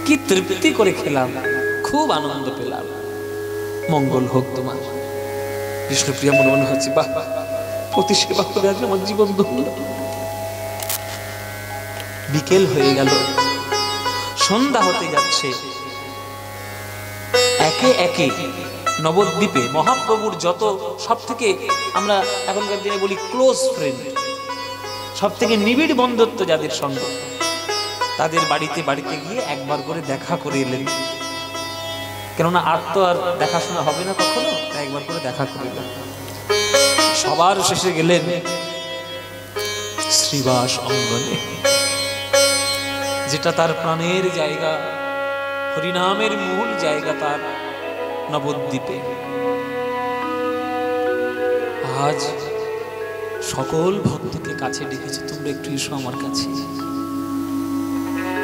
কি তৃপ্তি করে খেলাম, খুব আনন্দ পেলাম, মঙ্গল হোক তোমার। বিষ্ণুপ্রিয়া মনে মনে হচ্ছে বাহ, প্রতি সেবা করে আজ আমার জীবন ধন্য। বিকেল হয়ে গেল, সন্ধ্যা হতে যাচ্ছে। একে একে নবদ্বীপে মহাপ্রভুর যত সব থেকে, আমরা এখনকার দিনে বলি ক্লোজ ফ্রেন্ড, সব থেকে নিবিড় বন্ধুত্ব যাদের সঙ্গে, তাদের বাড়িতে গিয়ে একবার করে দেখা করে এলেন। কেননা আর তো আর দেখাশোনা হবে না কখনো, তাই একবার করে দেখা করে এলেন। সবার শেষে গেলেন শ্রীবাস অঙ্গনে, যেটা তার প্রাণের জায়গা, হরিনামের মূল জায়গা তার নবদ্বীপে। আজ সকল ভক্তকে কাছে ডেকেছে, তোমরা একটু এসো আমার কাছে,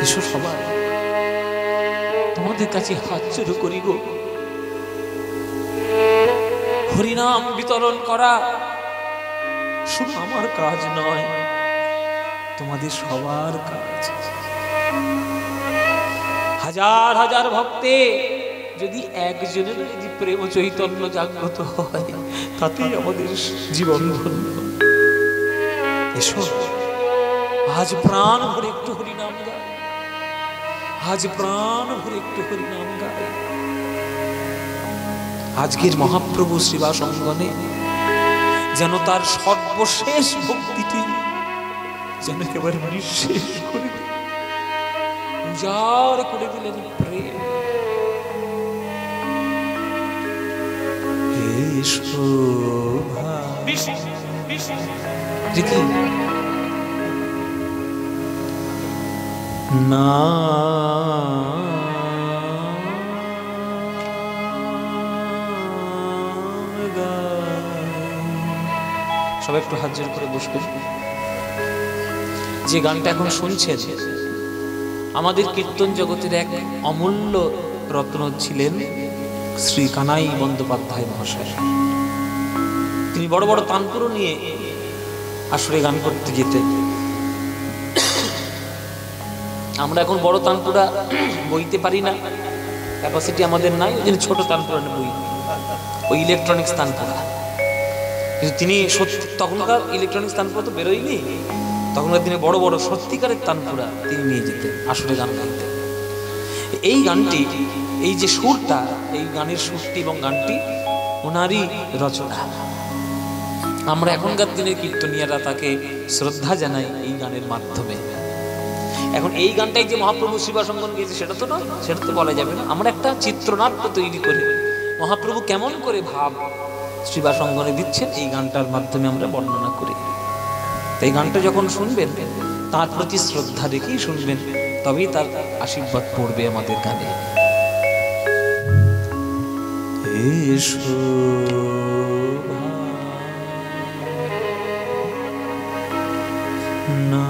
এসো সবাই, তোমাদের কাছে হাত জোড়ো করি গো। হরিনাম বিতরণ করা শুধু আমার কাজ নয়, তোমাদের সবার কাজ। হাজার হাজার ভক্তে যদি একজনের যদি প্রেম চৈতন্য জাগ্রত হয়, তাতেই আমাদের জীবন ধন্য। এসো, আজ প্রাণ ভরে একটু হরিনাম গায়, আজ প্রাণ ভরে একটু হরিনাম গায়। আজকের মহাপ্রভু শ্রীবাস অঙ্গনে যেন তার সর্বশেষ ভক্তিটি যেন একেবারে নিঃশেষ করে দিল, উজাড় করে দিলেন প্রেম। হে শোভা দেখি না সবাই একটু হাত জোড় করে বসবেন। যে গানটা এখন শুনছেন, আমাদের কীর্তন জগতের এক অমূল্য রত্ন ছিলেন শ্রী কানাই বন্দ্যোপাধ্যায় মহাশয়। তিনি বড় বড় তানপুর নিয়ে আসরে গান করতে যেতেন। আমরা এখন বড় তানপুরা বইতে পারি না, ক্যাপাসিটি আমাদের নাই, ওই জন্য ছোট তানপুরা বই, ওই ইলেকট্রনিক্স তানপুরা। কিন্তু তিনি সত্যি, তখনকার ইলেকট্রনিক্স তানপুরা তো বেরোয়নি, তখনকার দিনে বড় বড় সত্যিকারের তানপুরা তিনি নিয়ে যেতেন, আসলে গান গাইতেন। এই গানটি, এই যে সুরটা, এই গানের সুরটি এবং গানটি ওনারই রচনা। আমরা এখনকার দিনের কীর্তনীয়রা তাকে শ্রদ্ধা জানাই এই গানের মাধ্যমে। এখন এই গানটাই যে মহাপ্রভু শ্রীবাস অঙ্গন গেয়েছে সেটা তো নয়, সেটা তো বলা যাবে না। আমরা একটা চিত্রনাট্য তৈরি করে মহাপ্রভু কেমন করে ভাব শ্রীবাস অঙ্গনে দিচ্ছেন, এই গানটার মাধ্যমে আমরা বর্ণনা করি। এই গানটা যখন শুনবেন, তার প্রতি শ্রদ্ধা রেখেই শুনবেন, তবেই তার আশীর্বাদ পড়বে আমাদের গানে। না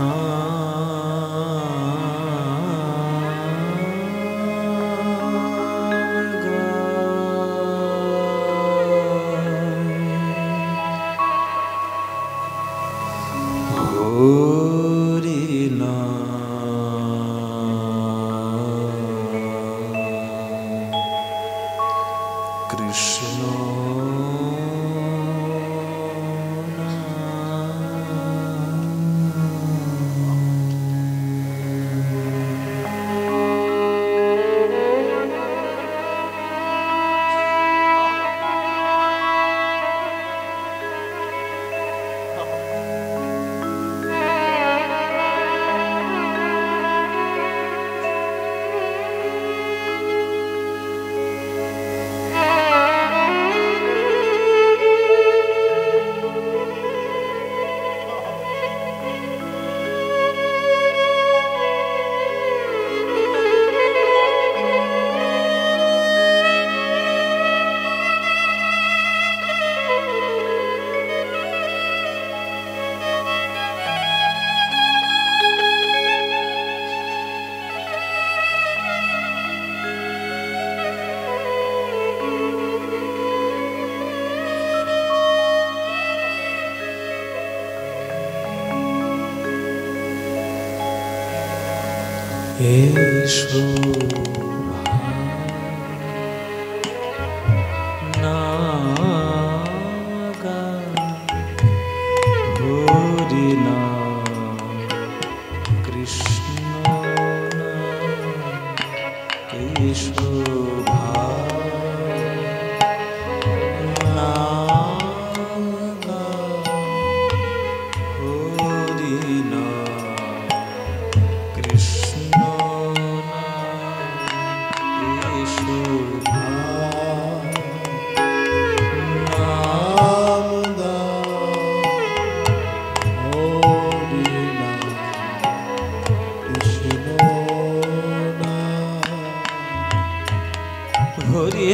হরি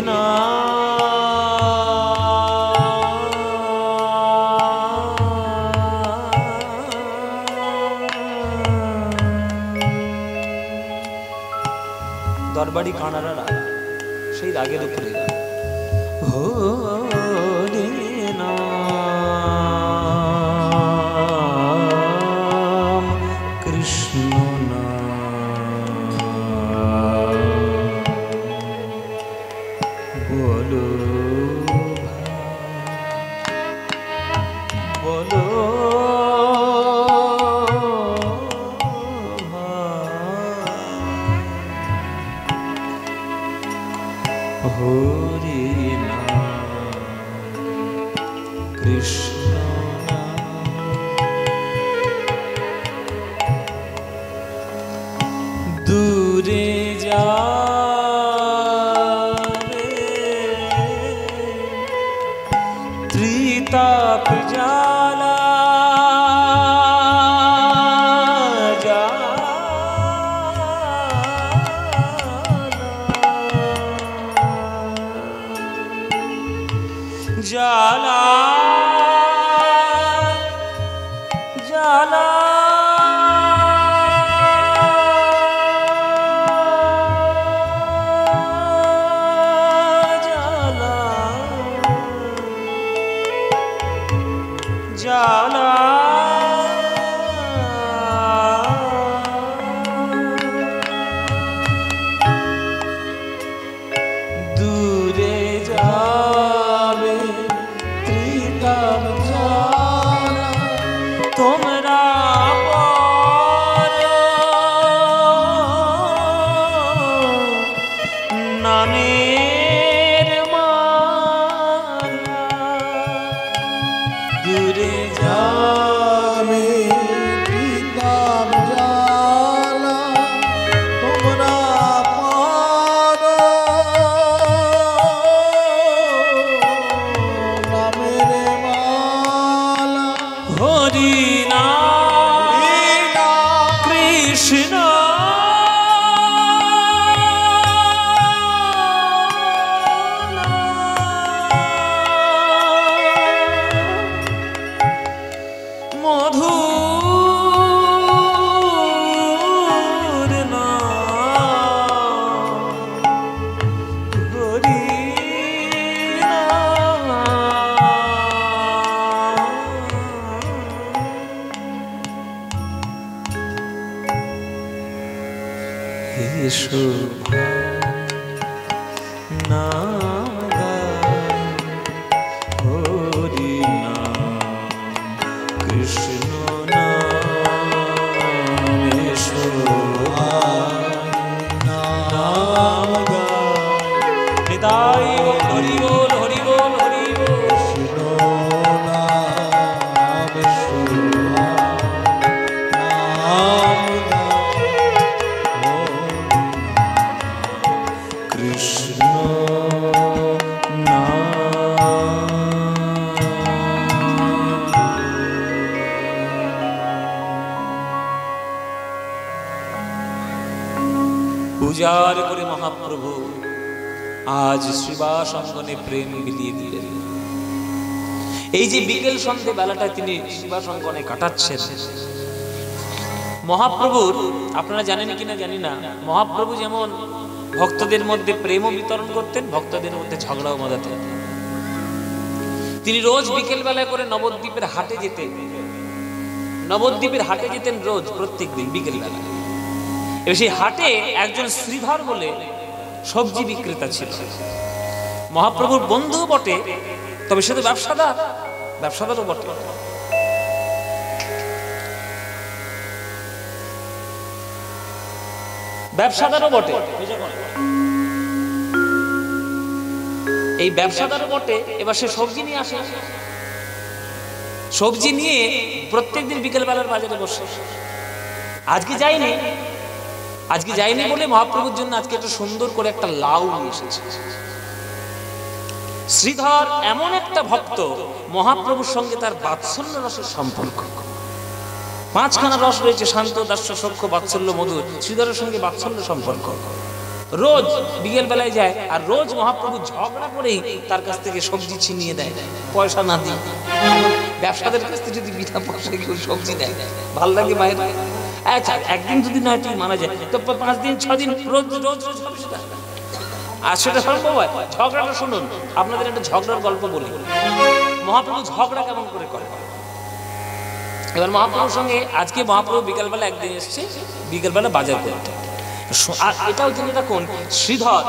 দরবারি কানাড়া রাগ, সেই রাগের উপরে হরি নাম কৃষ্ণ বলো বলো হরি নাম কৃষ্ণ দূরে যা ত্রিতাপ জালা জালা জালা জালা দূরে যাবে ত্রিতাপ জালা তোমরা পর নামের মালা দূরে যাবে ত্রিতাপ জালা তোমরা পার নামের মালা হরি নাম কৃষ্ণ মধুর নাম হরি এসো নাম গাই হরি নাম কৃষ্ণ নাম এসো নাম গাই নিতাই হরি বল হরি বল হরি বল কৃষ্ণ পূজার করে মহাপ্রভু আজ শ্রীবাস অঙ্গনে প্রেম বিলিয়ে দিলেন। এই যে বিকেল সন্ধ্যে বেলাটা তিনি শ্রীবাস অঙ্গনে কাটাচ্ছেন, মহাপ্রভুর আপনারা জানেন কিনা জানি না, মহাপ্রভু যেমন ভক্তদের মধ্যে প্রেমও বিতরণ করতেন, ভক্তদের মধ্যে ঝগড়াও বাঁধাতেন। তিনি রোজ বিকেল বেলায় করে নবদ্বীপের হাটে যেতেন, নবদ্বীপের হাটে যেতেন রোজ প্রত্যেক দিন বিকেল বেলা। এবার সেই হাটে একজন শ্রীধর বলে সবজি বিক্রেতা ছিল, মহাপ্রভুর বন্ধু বটে, তবে সে তো ব্যবসাদারও বটে। ব্যবসাদারও বটে, এই ব্যবসাদারও বটে। এবার সে সবজি নিয়ে আসে, সবজি নিয়ে প্রত্যেকদিন বিকেল বেলার বাজারে বসে। আজকে যায়নি বলে মহাপ্রভুর জন্য আজকে একটা সুন্দর করে একটা লাউ নিয়ে এসেছে। শ্রীধর এমন একটা ভক্ত, মহাপ্রভুর সঙ্গে তার বাৎসল্য রসের সম্পর্ক। পাঁচখানা রস রয়েছে, শান্ত, দাস্য, সখ্য, বাৎসল্য, মধুর। শ্রীধরের সঙ্গে বাৎসল্য সম্পর্ক। রোজ বিকেল বেলায় যায় আর রোজ মহাপ্রভু ঝগড়া করেই তার কাছ থেকে সবজি ছিনিয়ে দেয়, পয়সা না দিয়ে। ব্যবসাদের কাছ থেকে যদি বিনা পয়সায় কেউ সবজি দেয়, ভাল লাগে মায়ের? আচ্ছা, একদিন যদি নয় তুই মানা যায়, তো 5 দিন 6 দিন রোজ রোজ রোজ হবে সেটা? আর সেটা সম্ভব হয়? ঝগড়াটা শুনুন, আপনাদের একটা ঝগড়ার গল্প বলি। মহাপ্রভু ঝগড়া কেমন করে করে। এবার মহাপ্রভুর সঙ্গে আজকে মহাপ্রভু বিকালবেলা একদিন এসছে, বিকালবেলা বাজার করতে। আর এটাও জেনে রাখুন, শ্রীধর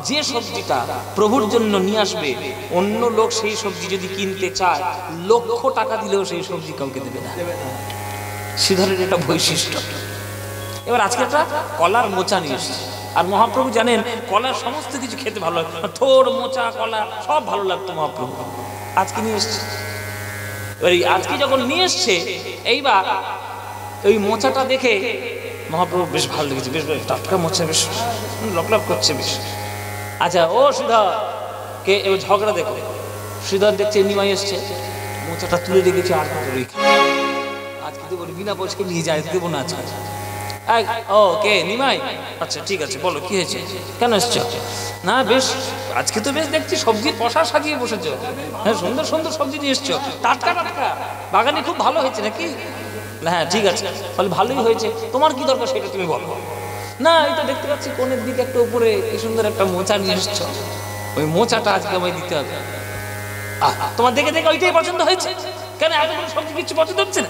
যে সবজিটা প্রভুর জন্য নিয়ে আসবে, অন্য লোক সেই সবজি যদি কিনতে চায়, লক্ষ টাকা দিলেও সেই সবজি কাউকে দেবে না। শ্রীধরের এটা বৈশিষ্ট্য। এবার আজকে একটা কলার মোচা নিয়ে এসছে, আর মহাপ্রভু জানেন কলার সমস্ত কিছু খেতে ভালো লাগে, থোড় মোচা কলা সব ভালো লাগতো মহাপ্রভু। আজকে নিয়ে এসছে, আজকে যখন নিয়ে এসছে, এইবার ওই মোচাটা দেখে মহাপ্রভু বেশ ভালো লেগেছে, বেশ টাটকা মোচা, বেশ লকলক করছে বেশ। আচ্ছা, ও শ্রীধর কে এবার ঝগড়া দেখো। শ্রীধর দেখছে নিমাই এসছে, মোচাটা তুলে রেখেছে, আর আজকে দেবো বিনা পয়সায় নিয়ে যায়, দেবো না আজকে। ও কে নিমাই? আচ্ছা ঠিক আছে, বলো কি হয়েছে, কেন এসছো? না বেশ আজকে তো বেশ দেখছি সবজির পশা সাজিয়ে বসেছো, হ্যাঁ সুন্দর সুন্দর সবজি নিয়ে এসছো, টাটকা টাটকা, বাগানে খুব ভালো হয়েছে নাকি? হ্যাঁ ঠিক আছে, বলে ভালোই হয়েছে, তোমার কি দরকার সেটা তুমি বলো। না এই তো দেখতে পাচ্ছি কোণের দিকে একটা উপরে কি সুন্দর একটা মোচা নিয়ে এসছো, ওই মোচাটা আজকে আমায় দিতে হবে। তোমার দেখে দেখে ওইটাই পছন্দ হয়েছে? কেন এতগুলো সবজি কিছু পছন্দ হচ্ছে না?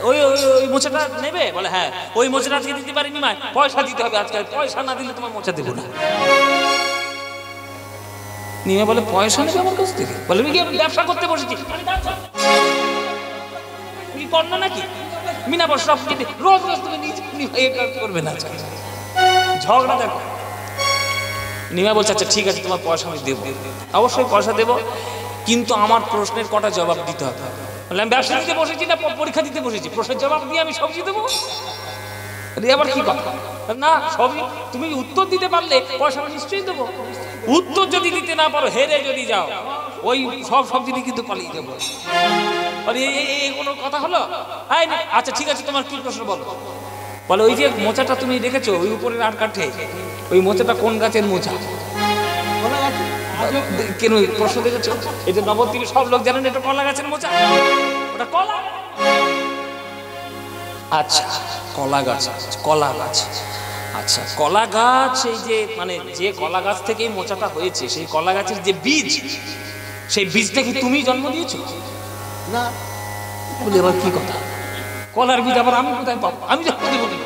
ওই ওই মোচাটা নেবে? বলে হ্যাঁ, ওই মোচাটা আজকে দিতে পারিনি মা, পয়সা দিতে হবে আজকে, পয়সা না দিলে তোমার মোচা দেবো না। নিমে বলে পয়সা নেবে আমার কাছ থেকে? বলে আমি ব্যবসা করতে বসেছি, কর না নাকি বিনা পয়সা রোজ রোজ তুমি করবে না। ঝগড়া দেখো। নিমা বলছে আচ্ছা ঠিক আছে, তোমার পয়সা আমি দেবো, অবশ্যই পয়সা দেবো, কিন্তু আমার প্রশ্নের কটা জবাব দিতে হবে। বলে আমি ব্যবসা দিতে বসেছি না পরীক্ষা দিতে বসেছি, প্রশ্নের জবাব দিয়ে আমি সবজি দেবো? আবার কি কথা? না সবই তুমি উত্তর দিতে পারলে পয়সা আমি নিশ্চয়ই দেবো, উত্তর যদি দিতে না পারো, হেরে যদি যাও, ওই সব সবজি কিন্তু পালিয়ে যাবো। এই কোনো কথা হলো? আচ্ছা ঠিক আছে, তোমার কি প্রশ্ন বলো। বলে ওই যে মোচাটা তুমি দেখেছো ওই উপরের আর কাঠে, ওই মোচাটা কোন গাছের মোচা? কেন প্রশ্ন দেখেছো? এটা নবদ্বীপে সব লোক জানেন এটা কলা গাছের মোচা, ওটা কলা। আচ্ছা কলা গাছ, কলা গাছ, আচ্ছা কলা গাছ, এই যে মানে যে কলা গাছ থেকে এই মোচাটা হয়েছে, সেই কলা গাছের যে বীজ, সেই বীজটা কি তুমি জন্ম দিয়েছো? না। বলে এবার কি কথা, কলার বীজ আবার আমি কোথায় পাবো? আমি জন্ম দেবো কি?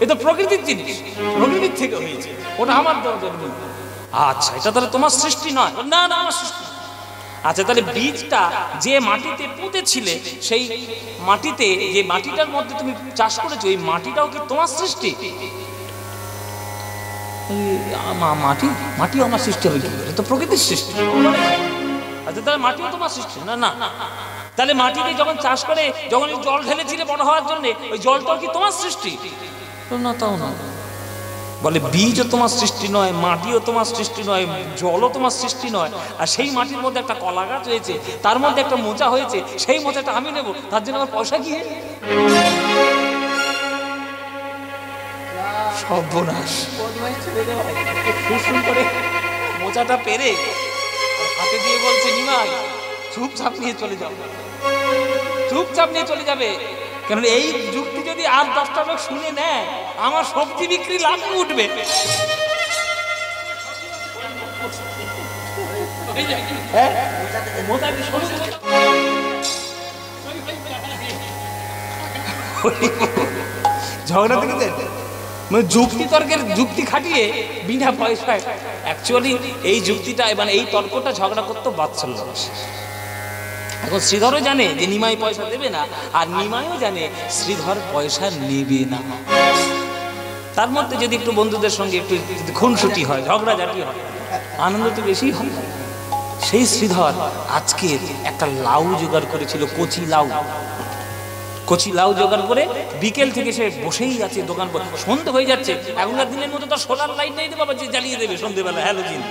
এ তো প্রকৃতির জিনিস, প্রকৃতির থেকে হয়েছে, ওটা আমার দেওয়া জন্ম। আচ্ছা এটা তাহলে তোমার সৃষ্টি নয়? না না আমার সৃষ্টি। আচ্ছা তাহলে বীজটা যে মাটিতে পুঁতেছিলে, সেই মাটিতে যে মাটিটার মধ্যে তুমি চাষ করেছো, এই মাটিটাও কি তোমার সৃষ্টি? মাটি মাটি আমার সৃষ্টি হবে কি করে? তো প্রকৃতির সৃষ্টি। আচ্ছা তাহলে মাটিও তোমার সৃষ্টি? না না। তাহলে মাটিতে যখন চাষ করে, যখন জল ঢেলেছিলে বড় হওয়ার জন্য, ওই জলটাও কি তোমার সৃষ্টি? না তাও না। বলে বীজও তোমার সৃষ্টি নয়, মাটিও তোমার সৃষ্টি নয়, জলও তোমার সৃষ্টি নয়, আর সেই মাটির মধ্যে একটা কলা গাছ হয়েছে, তার মধ্যে একটা মোচা হয়েছে, সেই মোচাটা আমি নেব, তার জন্য আমার পয়সা কি? সর্বনাশ। করে মোচাটা পেরে হাতে দিয়ে বলছে নিমাই চুপচাপ নিয়ে চলে যাও, চুপচাপ নিয়ে চলে যাবে, কারণ এই যুক্তি যদি আর 10টা লোক শুনে নেয়, আমার সবজি বিক্রি লাভ উঠবে। ঝগড়া থেকে মানে যুক্তি তর্কের যুক্তি খাটিয়ে বিনা পয়সায়, অ্যাকচুয়ালি এই যুক্তিটা মানে এই তর্কটা ঝগড়া করতো বাৎসল্য। এখন শ্রীধরও জানে যে নিমাই পয়সা দেবে না, আর নিমাইও জানে শ্রীধর পয়সা নেবে না। তার মধ্যে যদি একটু বন্ধুদের সঙ্গে একটু খুনসুটি হয়, ঝগড়াঝাটি হয়, আনন্দ তো বেশি হয়। সেই শ্রীধর আজকে একটা লাউ জোগাড় করেছিল, কচি লাউ, কচি লাউ জোগাড় করে বিকেল থেকে সে বসেই আছে দোকান পর। সন্ধে হয়ে যাচ্ছে, এখনকার দিনের মতো তো সোলার লাইট নেই, বাবা যে জ্বালিয়ে দেবে সন্ধেবেলা হ্যালোজিন,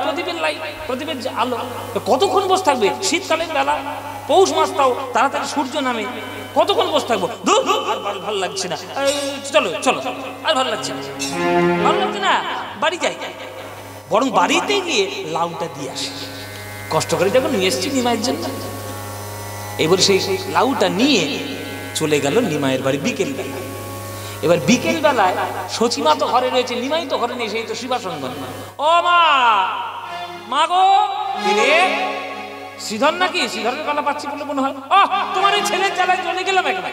প্রদীপের লাইট, প্রদীপের যে আলো, তো কতক্ষণ বসে থাকবে? শীতকালের বেলা, পৌষ মাস, তাও তাড়াতাড়ি সূর্য নামে, কতক্ষণ বসে থাকবো? ধুর, আর ভালো লাগছে না, চলো চলো, আর ভালো লাগছে না, ভালো লাগছে না, বাড়ি যাই। বরং বাড়িতে গিয়ে লাউটা দিয়ে আসে। কষ্ট করে যখন নিয়ে এসছি নিমাইয়ের জন্য, এবার সেই লাউটা নিয়ে চলে গেল নিমাইয়ের বাড়ি বিকেল বেলা। এবার বিকেল বেলায় সচিমা তো ঘরে রয়েছে, নিমাই তো ঘরে নেই, সেই তো শিবাসঙ্গন। ও মা, মা গো, রে শ্রীধর নাকি? শ্রীধরের গলা পাচ্ছি বলে মনে হয়। তোমার এই ছেলের জ্বালায় চলে গেলাম একবার।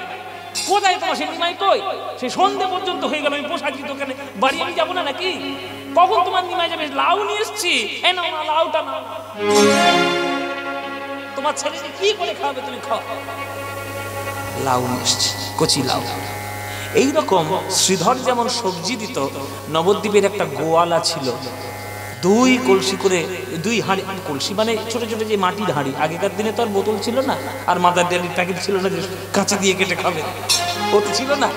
কোথায় তোমার সে নিমাই? কই? সেই সন্ধ্যে পর্যন্ত হয়ে গেল, আমি পোশাকি দোকানে, বাড়ি আমি যাবো না নাকি? কখন তোমার নিমাই যাবে? লাউ নিয়ে এসছি, এই নাও না, লাউটা নাও। তোমার ছেলেকে কি করে খাওয়াবে? তুমি খাও। লাউ নিয়ে এসছি, কচি লাউ। এইরকম শ্রীধর যেমন সবজি দিত, নবদ্বীপের একটা গোয়ালা ছিল, 2 কলসি করে, 2 হাঁড়ি, কলসি মানে ছোট ছোট যে মাটির হাঁড়ি, আগেকার দিনে তো আর বোতল ছিল না, আর মাদার ডেলির প্যাকেট ছিল না যে কাঁচি দিয়ে কেটে খাবে, ও তো ছিল না।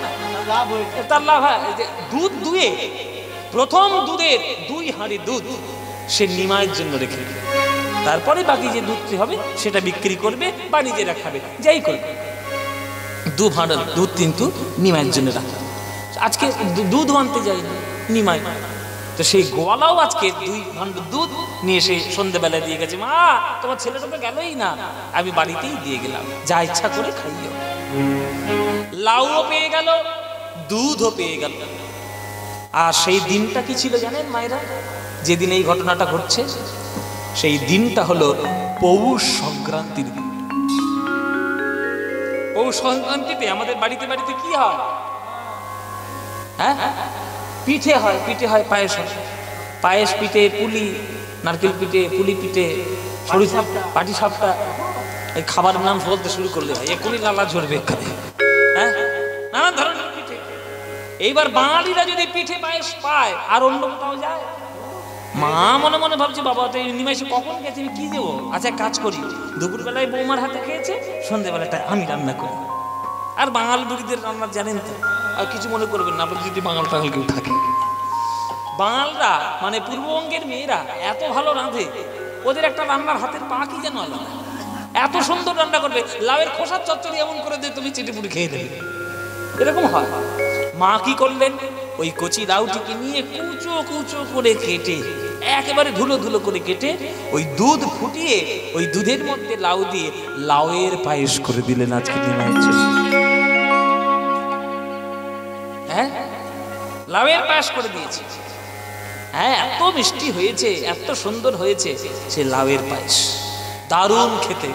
তার লাভ হয় যে দুধ দুয়ে, প্রথম দুধের 2 হাঁড়ি দুধ সে নিমাইয়ের জন্য রেখে, তারপরে বাকি যে দুধটি হবে সেটা বিক্রি করবে বা নিজেরা খাবে, যাই করবে। 2 ভাঁড় দুধ কিন্তু নিমাইয়ের জন্য রাখা। আজকে দুধ আনতে যায়নি নিমাই, তো সেই গোয়ালাও আজকে 2 ভাঁড় দুধ নিয়ে এসে সন্ধ্যেবেলা দিয়ে গেছে। মা, তোমার ছেলেটা তো গেলই না, আমি বাড়িতেই দিয়ে গেলাম, যা ইচ্ছা করে খাইও। লাউও পেয়ে গেল, দুধও পেয়ে গেল। আর সেই দিনটা কি ছিল জানেন মায়েরা? যেদিন এই ঘটনাটা ঘটছে সেই দিনটা হলো পৌষ সংক্রান্তির দিন। পৌষ সংক্রান্তিতে আমাদের বাড়িতে বাড়িতে কি হয়? হ্যাঁ, পিঠে হয়, পিঠে হয়, পায়েস হয়, পায়েস, পিঠে, পুলি, নারকেল পিঠে, পুলি পিঠে, সরিষা, পাটি সাপটা, এই খাবারের নাম বলতে শুরু করলে ভাই এখনই লালা ঝরবে এখানে। হ্যাঁ, নানা ধরনের পিঠে। এইবার বাঙালিরা যদি পিঠে পায়েস পায় আর অন্য কোথাও যায়, মা মনে মনে ভাবছে বাবা তো এই নিমাইশে কখন গেছে, আমি কি দেবো? আচ্ছা কাজ করি, দুপুরবেলায় বৌমার হাতে খেয়েছে, সন্ধ্যেবেলাটা আমি রান্না করি। আর বাঙাল বুড়িদের রান্না জানেন তো, আর কিছু মনে করবেন না আপনার যদি বাঙাল টাঙাল কেউ থাকে। বাঙালরা মানে পূর্ববঙ্গের মেয়েরা এত ভালো রাঁধে, ওদের একটা রান্নার হাতের পা কি যেন আলাদা, এত সুন্দর রান্না করবে। লাউয়ের খোসার চচ্চড়ি এমন করে দিয়ে তুমি চিটিপুটি খেয়ে দেবে, এরকম হয়। মা কি করলেন? ওই কচি লাউটিকে নিয়ে কুচো কুচো করে কেটে, একেবারে ধুলো ধুলো করে কেটে, ওই দুধ ফুটিয়ে ওই দুধের মধ্যে লাউ দিয়ে লাউয়ের পায়েস করে দিলেন আজকে নিমাইয়ের জন্য। হ্যাঁ, লাউয়ের পায়েস করে দিয়েছে। হ্যাঁ, এত মিষ্টি হয়েছে, এত সুন্দর হয়েছে সে লাউয়ের পায়েস, দারুণ খেতে।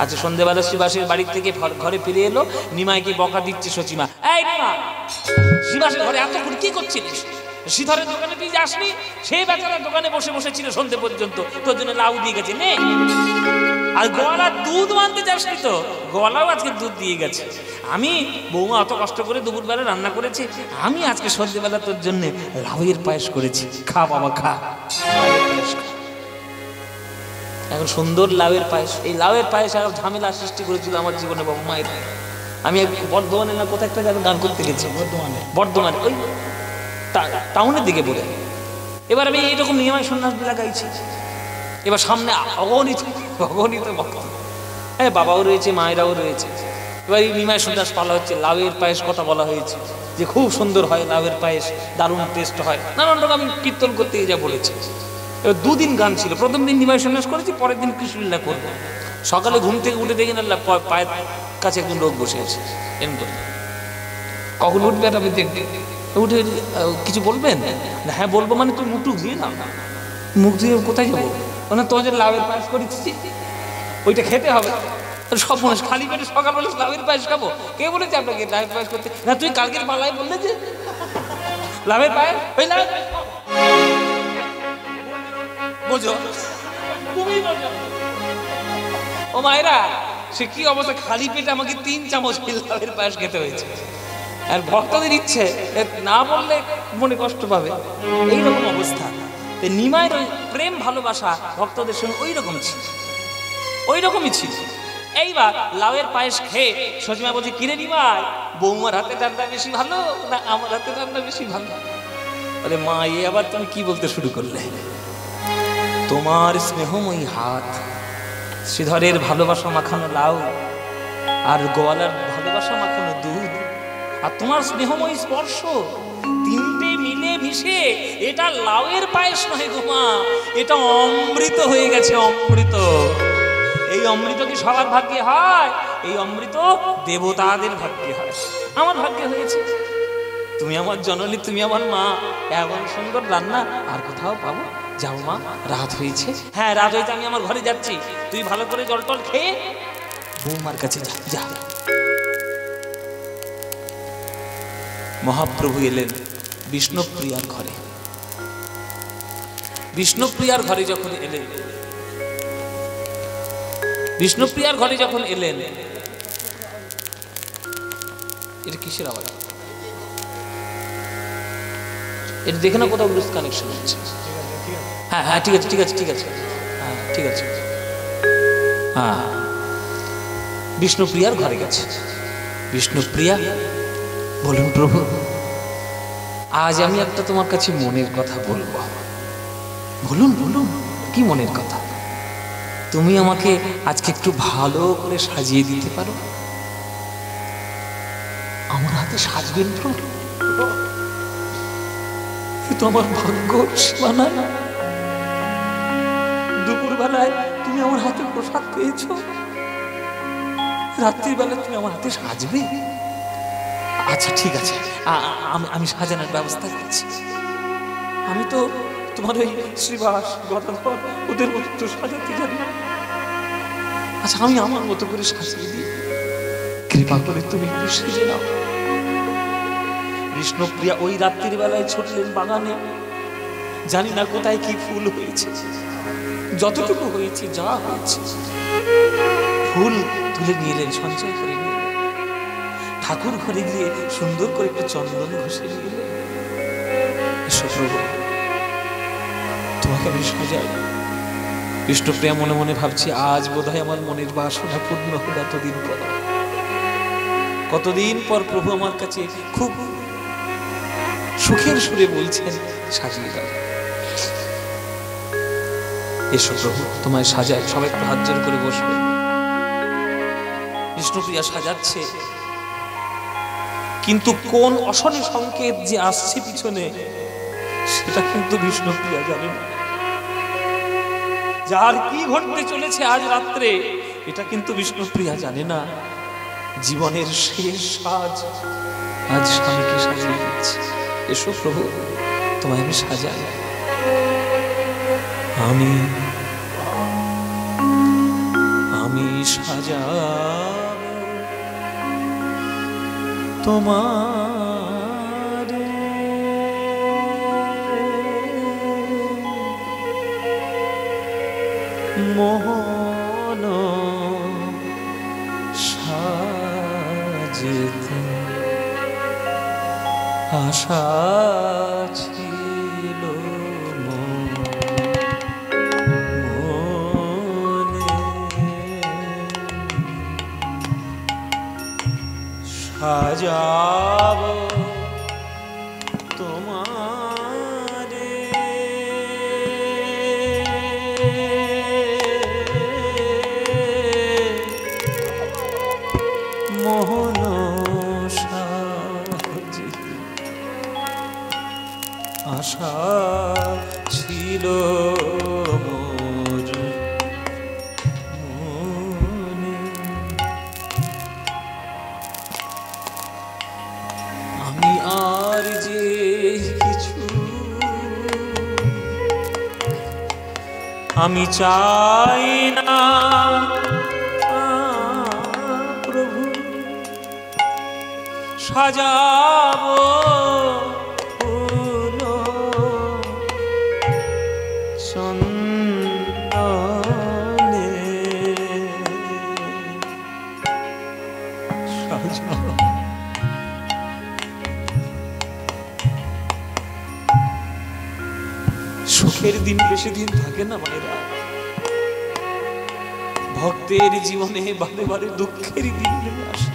আচ্ছা সন্ধ্যেবেলা শিবাসের বাড়ি থেকে ঘরে ফিরে এলো, নিমাইকে বকা দিচ্ছে সচিমা। এই নিমা, শিবাসের ঘরে এতক্ষণ কি করছিলিস? শ্রীধরের দোকানে তুই যাসনি? সেই বেচারা দোকানে বসে বসে ছিল সন্ধ্যে পর্যন্ত, তোর জন্য লাউ দিয়ে গেছে নে। আর গোয়ালা দুধ আনতে যাসনি তো, গোয়ালাও আজকে দুধ দিয়ে গেছে। আমি বৌমা অত কষ্ট করে দুপুরবেলা রান্না করেছি, আমি আজকে সন্ধ্যেবেলা তোর জন্য লাউয়ের পায়েস করেছি, খা বাবা খা। এখন সুন্দর লাউয়ের পায়েস, এই লাউয়ের পায়েস আর ঝামেলা সৃষ্টি করেছিল আমার জীবনে বাবা মায়ের। আমি বর্ধমানে না কোথায় একটা জায়গায় গান করতে গেছি, বর্ধমানে ওই টাউনের দিকে বলে। এবার আমি এইরকম নিয়মায় সন্ন্যাস বেলা গাইছি, এবার সামনে অগণিত অগণিত ভক্ত, হ্যাঁ বাবাও রয়েছে, মায়েরাও রয়েছে। এবার এই নিমায় সন্ন্যাস পালা হচ্ছে, লাউয়ের পায়েস কথা বলা হয়েছে যে খুব সুন্দর হয় লাউয়ের পায়েস, দারুণ টেস্ট হয়, নানান রকম আমি কীর্তন করতে যা বলেছি। এবার 2 দিন গান ছিল, প্রথম দিন নিমায় সন্ন্যাস করেছি, পরের দিন কৃষ্ণলীলা করবো। সকালে ঘুম থেকে উঠে দেখি না পায়ের কাছে একজন লোক বসে আছে, এমন কখন উঠবে আমি দেখবে, উঠে কিছু বলবেন না? হ্যাঁ বলবো। মানে তুই মুখ টুক দিয়ে না, মুখ দিয়ে কোথায় যাবো? মানে তোদের লাউয়ের পায়েস করেছি, ওইটা খেতে হবে। সব মানুষ খালি পেটে সকালবেলা লাউয়ের পায়েস খাবো? কে বলেছে আপনাকে লাউয়ের পায়েস করতে? না তুই কালকের পালায় বললে যে লাউয়ের পায়েস, ওই লাউ বোঝো, তুমি বোঝো। ও মায়েরা, সে কি অবস্থা, খালি পেটে আমাকে 3 চামচ লাউয়ের পায়েস খেতে হয়েছে। আর ভক্তদের ইচ্ছে না বললে মনে কষ্ট পাবে, এইরকম অবস্থা। নিমাইয়ের ওই প্রেম ভালোবাসা ভক্তদের সঙ্গে ওই রকম ছিল, ওই রকমই ছিল। এইবার লাউয়ের পায়েস খেয়ে সচিমা বলছে, কিরে নিমাই, বৌমার হাতে রান্না বেশি ভালো না আমার হাতে রান্না বেশি ভালো? আরে মা, এ আবার তুমি কি বলতে শুরু করলে? তোমার স্নেহময়ী হাত, শ্রীধরের ভালোবাসা মাখানো লাউ, আর গোয়ালার ভালোবাসা মাখানো দুধ, আর তোমার স্নেহময়ী স্পর্শ, তিনটে মিলে মিশে এটা লাউয়ের পায়েস নয় গো মা, এটা অমৃত হয়ে গেছে, অমৃত। এই অমৃত কি সবার ভাগ্যে হয়? এই অমৃত দেবতাদের ভাগ্যে হয়, আমার ভাগ্যে হয়েছে। তুমি আমার জননী, তুমি আমার মা, এমন সুন্দর রান্না আর কোথাও পাবো? যাও মা, রাত হয়েছে। হ্যাঁ রাত হয়েছে, আমি আমার ঘরে যাচ্ছি। তুই ভালো করে জল টল খেয়ে বৌমার কাছে যা, যা। মহাপ্রভু এলেন বিষ্ণুপ্রিয়ার ঘরে। বিষ্ণুপ্রিয়ার ঘরে যখন এলেন, বিষ্ণুপ্রিয়ার ঘরে যখন এলেন, এটা কিসের আওয়াজ? এটা দেখে না কোথাও লুজ কানেকশন হচ্ছে। হ্যাঁ হ্যাঁ ঠিক আছে, ঠিক আছে, ঠিক আছে, হ্যাঁ ঠিক আছে। হ্যাঁ, বিষ্ণুপ্রিয়ার ঘরে গেছে। বিষ্ণুপ্রিয়া বলুন, প্রভু আজ আমি একটা তোমার কাছে মনের কথা বলবো। বলুন বলুন, কি মনের কথা? তুমি আমাকে আজকে একটু ভালো করে সাজিয়ে দিতে পারো? আমার হাতে সাজবেন প্রভু? কিন্তু আমার ভাগ্য সীমানা। দুপুর বেলায় তুমি আমার হাতে প্রসাদ পেয়েছো, রাত্রির বেলা তুমি আমার হাতে সাজবে? আচ্ছা ঠিক আছে, আমি সাজানোর ব্যবস্থা করছি। আমি তো তোমার ওই শ্রীবাস গদাধর ওদের মতো তো সাজাতে জানি। আচ্ছা আমি আমার মতো করে সাজিয়ে দিই, কৃপা করে তুমি একটু সেজে নাও। বিষ্ণুপ্রিয়া ওই রাত্রির বেলায় ছুটলেন বাগানে, জানি না কোথায় কি ফুল হয়েছে, যতটুকু হয়েছে, যা হয়েছে ফুল তুলে নিয়ে এলেন, সঞ্চয় করে নিয়ে এলেন। ঠাকুর ঘরে গিয়ে সুন্দর করে একটু চন্দন ঘষে নিয়ে এলেন। এসো প্রভু, তোমাকে আমি সাজাই। বিষ্ণুপ্রিয়া মনে মনে ভাবছি, আজ বোধহয় আমার মনের বাসনা পূর্ণ হল। এতদিন পর, কতদিন পর প্রভু আমার কাছে খুব সুখের সুরে বলছেন, সাজিয়ে দাও। এসো প্রভু, তোমায় সাজাই। সবাই একটু হাত জোর করে বসবে। বিষ্ণুপ্রিয়া সাজাচ্ছে, কিন্তু কোন অশনি সংকেত যে আসছে পিছনে, সেটা কিন্তু বিষ্ণুপ্রিয়া জানে না। যার কি ঘটতে চলেছে আজ রাত্রে, এটা কিন্তু বিষ্ণুপ্রিয়া জানে না। জীবনের শেষ সাজ আজ স্বামীকে সাজিয়ে দিচ্ছে। এসো প্রভু, তোমায় আমি সাজাই। আমি সাজাব তোমার মোহন সাজিতে আশা ছিল মনে, সাজাব তোমারে মোহন আশা ছিল মনে। আমি আর যে কিছু আমি চাই না প্রভু, সাজাবো চন্দনে সুখের দিন বেশি দিন থাকে না মায়েরা। ভক্তের জীবনে বারে বারে দুঃখের দিন নেমে আসে।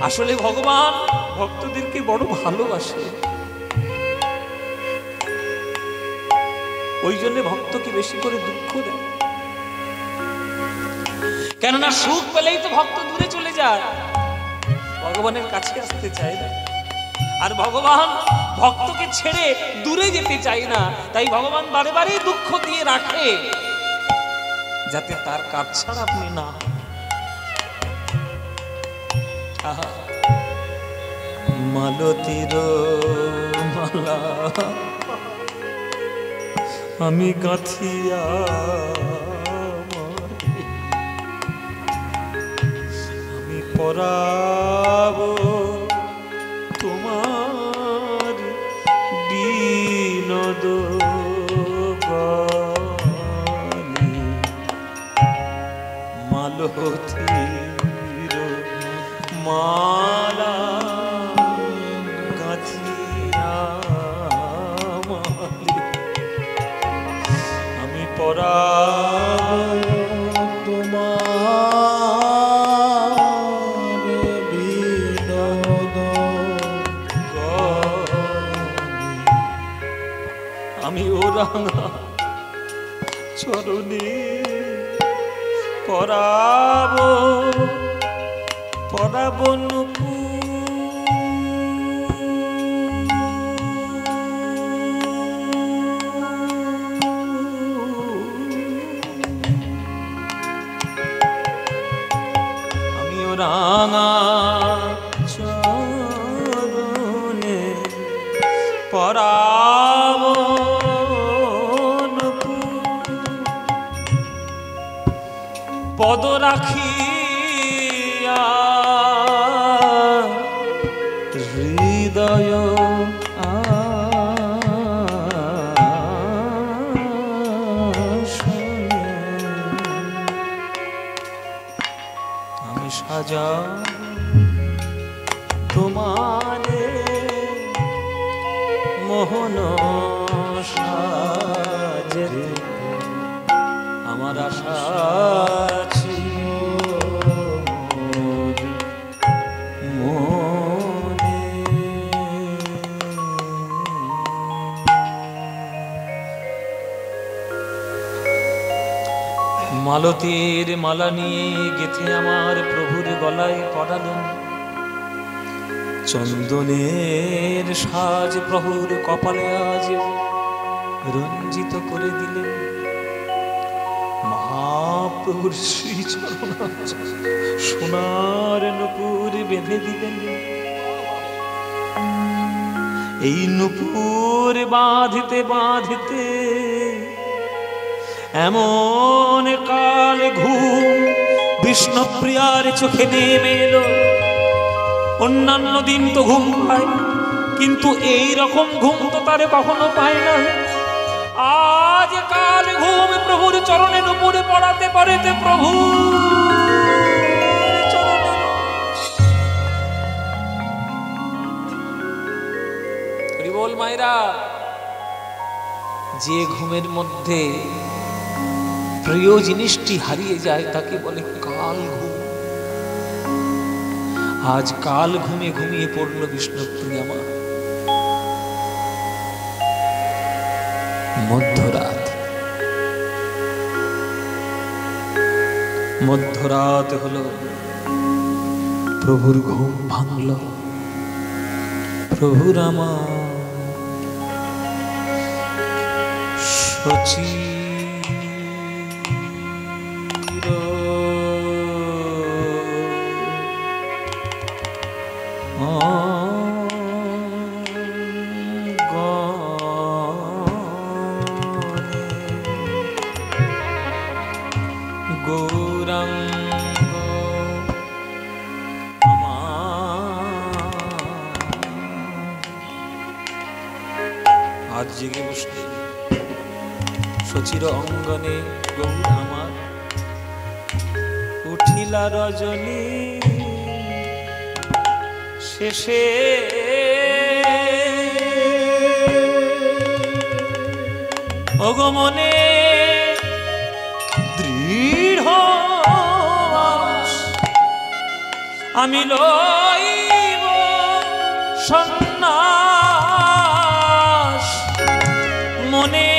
আসলে ভগবান ভক্তদেরকে বড় ভালোবাসে। ওই জন্য ভক্তকে বেশি করে দুঃখ দেয়। কেননা সুখ পেলেই তো ভক্ত দূরে চলে যায়, ভগবানের কাছে আসতে চায় না। আর ভগবান ভক্তকে ছেড়ে দূরে যেতে চায় না, তাই ভগবান বারে বারে দুঃখ দিয়ে রাখে যাতে তার কাজ ছাড়া আপনি না। মালতীর মালা আমি গাঁথিয়া আমি পরাবো তোমার বিনোদ গানে। মালতীর মালা গাঁথিয়া আমি পরাবো তোমার বিনোদ গানে। আমি ওরাঙা চরণে পরাবো পরাবো নুপুর। আমি রাঙা চরণে পরাবো পদ রাখিয়া হৃদয় আমি সাজা তোমারে মোহন সাজে। আমার আশা মালতীর মালা নিয়ে গেথে আমার প্রভুর গলায় পরালেন, চন্দনের সাজ প্রভুর কপালে আজ রঞ্জিত করে দিলেন। মহাপ্রভুর শ্রীচরণ সোনার নূপুর বেঁধে দিলেন। এই নূপুর বাঁধিতে বাঁধিতে এমন কাল ঘুম বিষ্ণুপ্রিয়ার চোখে নেমে এলো। অন্যান্য দিন তো ঘুম পায়, কিন্তু এই রকম ঘুম তো তারে কখনো পায় না। আজ কাল ঘুম প্রভুর চরণে নূপুরে পড়াতে পড়াতে প্রভু চরণে। হরি বল মায়েরা। যে ঘুমের মধ্যে প্রিয় জিনিসটি হারিয়ে যায় তাকে বলে কাল ঘুম। আজ কাল ঘুমে ঘুমিয়ে পড়ল বিষ্ণুপ্রিয়া মা। মধ্যরাত, মধ্যরাত হলো, প্রভুর ঘুম ভাঙল। প্রভুর আমার শচী আজ জেগে বসলে শচীর অঙ্গনে গৌর আমার। উঠিলা রজনী শেষে অগমনে দৃঢ় আমি লইব সন্ন্যাস। মনে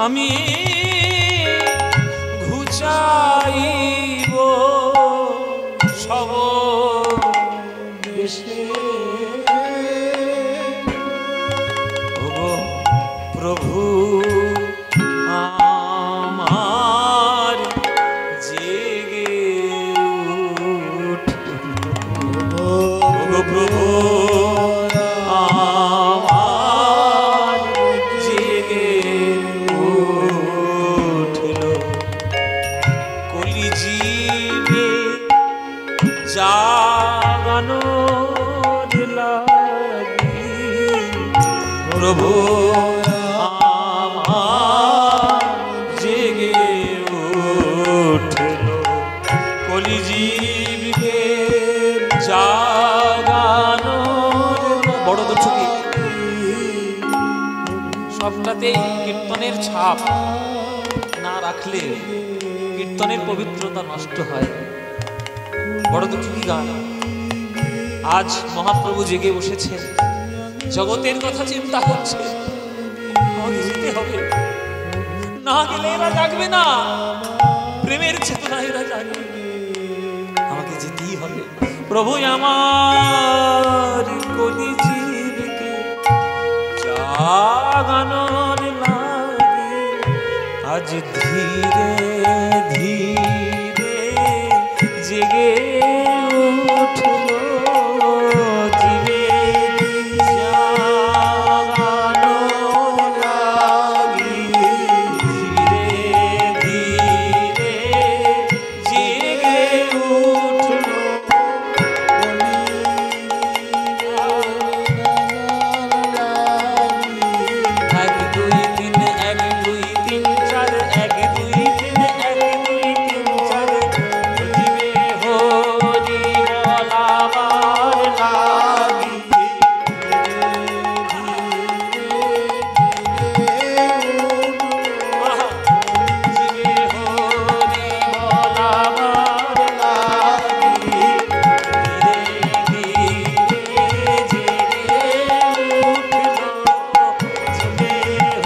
আমি ঘুচাইব সব দেশে। ওগো প্রভু আমার জেগে ওগো প্রভু আমার জেগে উঠল। কলিজীবে জাগানো লাগি প্রভু আমার জেগে উঠল। কলিজীবকে জাগানো বড় দুঃখী সবটাতেই কীর্তনের ছাপ না রাখলে কীর্তনের পবিত্রতা নষ্ট হয়। বড় দুঃখী গান। আজ মহাপ্রভু জেগে বসেছে, জগতের কথা চিন্তা করছে, আমাকে যেতে হবে, না গেলে এরা জাগবে না, প্রেমের চেতনা এরা জাগবে, আমাকে যেতেই হবে। প্রভু আমার কলিজীবকে জাগানোর লাগে আজ ধীরে ধীরে জেগে উঠল। ধীরে জাগানোর লাগি ধীরে ধীরে জেগে উঠল। এক দুই তিন, এক দুই তিন চার, এক দুই তিন, এক দুই তিন চার, বুঝিবে হরি বলাবার লাগি। বুঝিবে হরি বলাবার লাগি, ধীরে ধীরে জেগে উঠল। বুঝিবে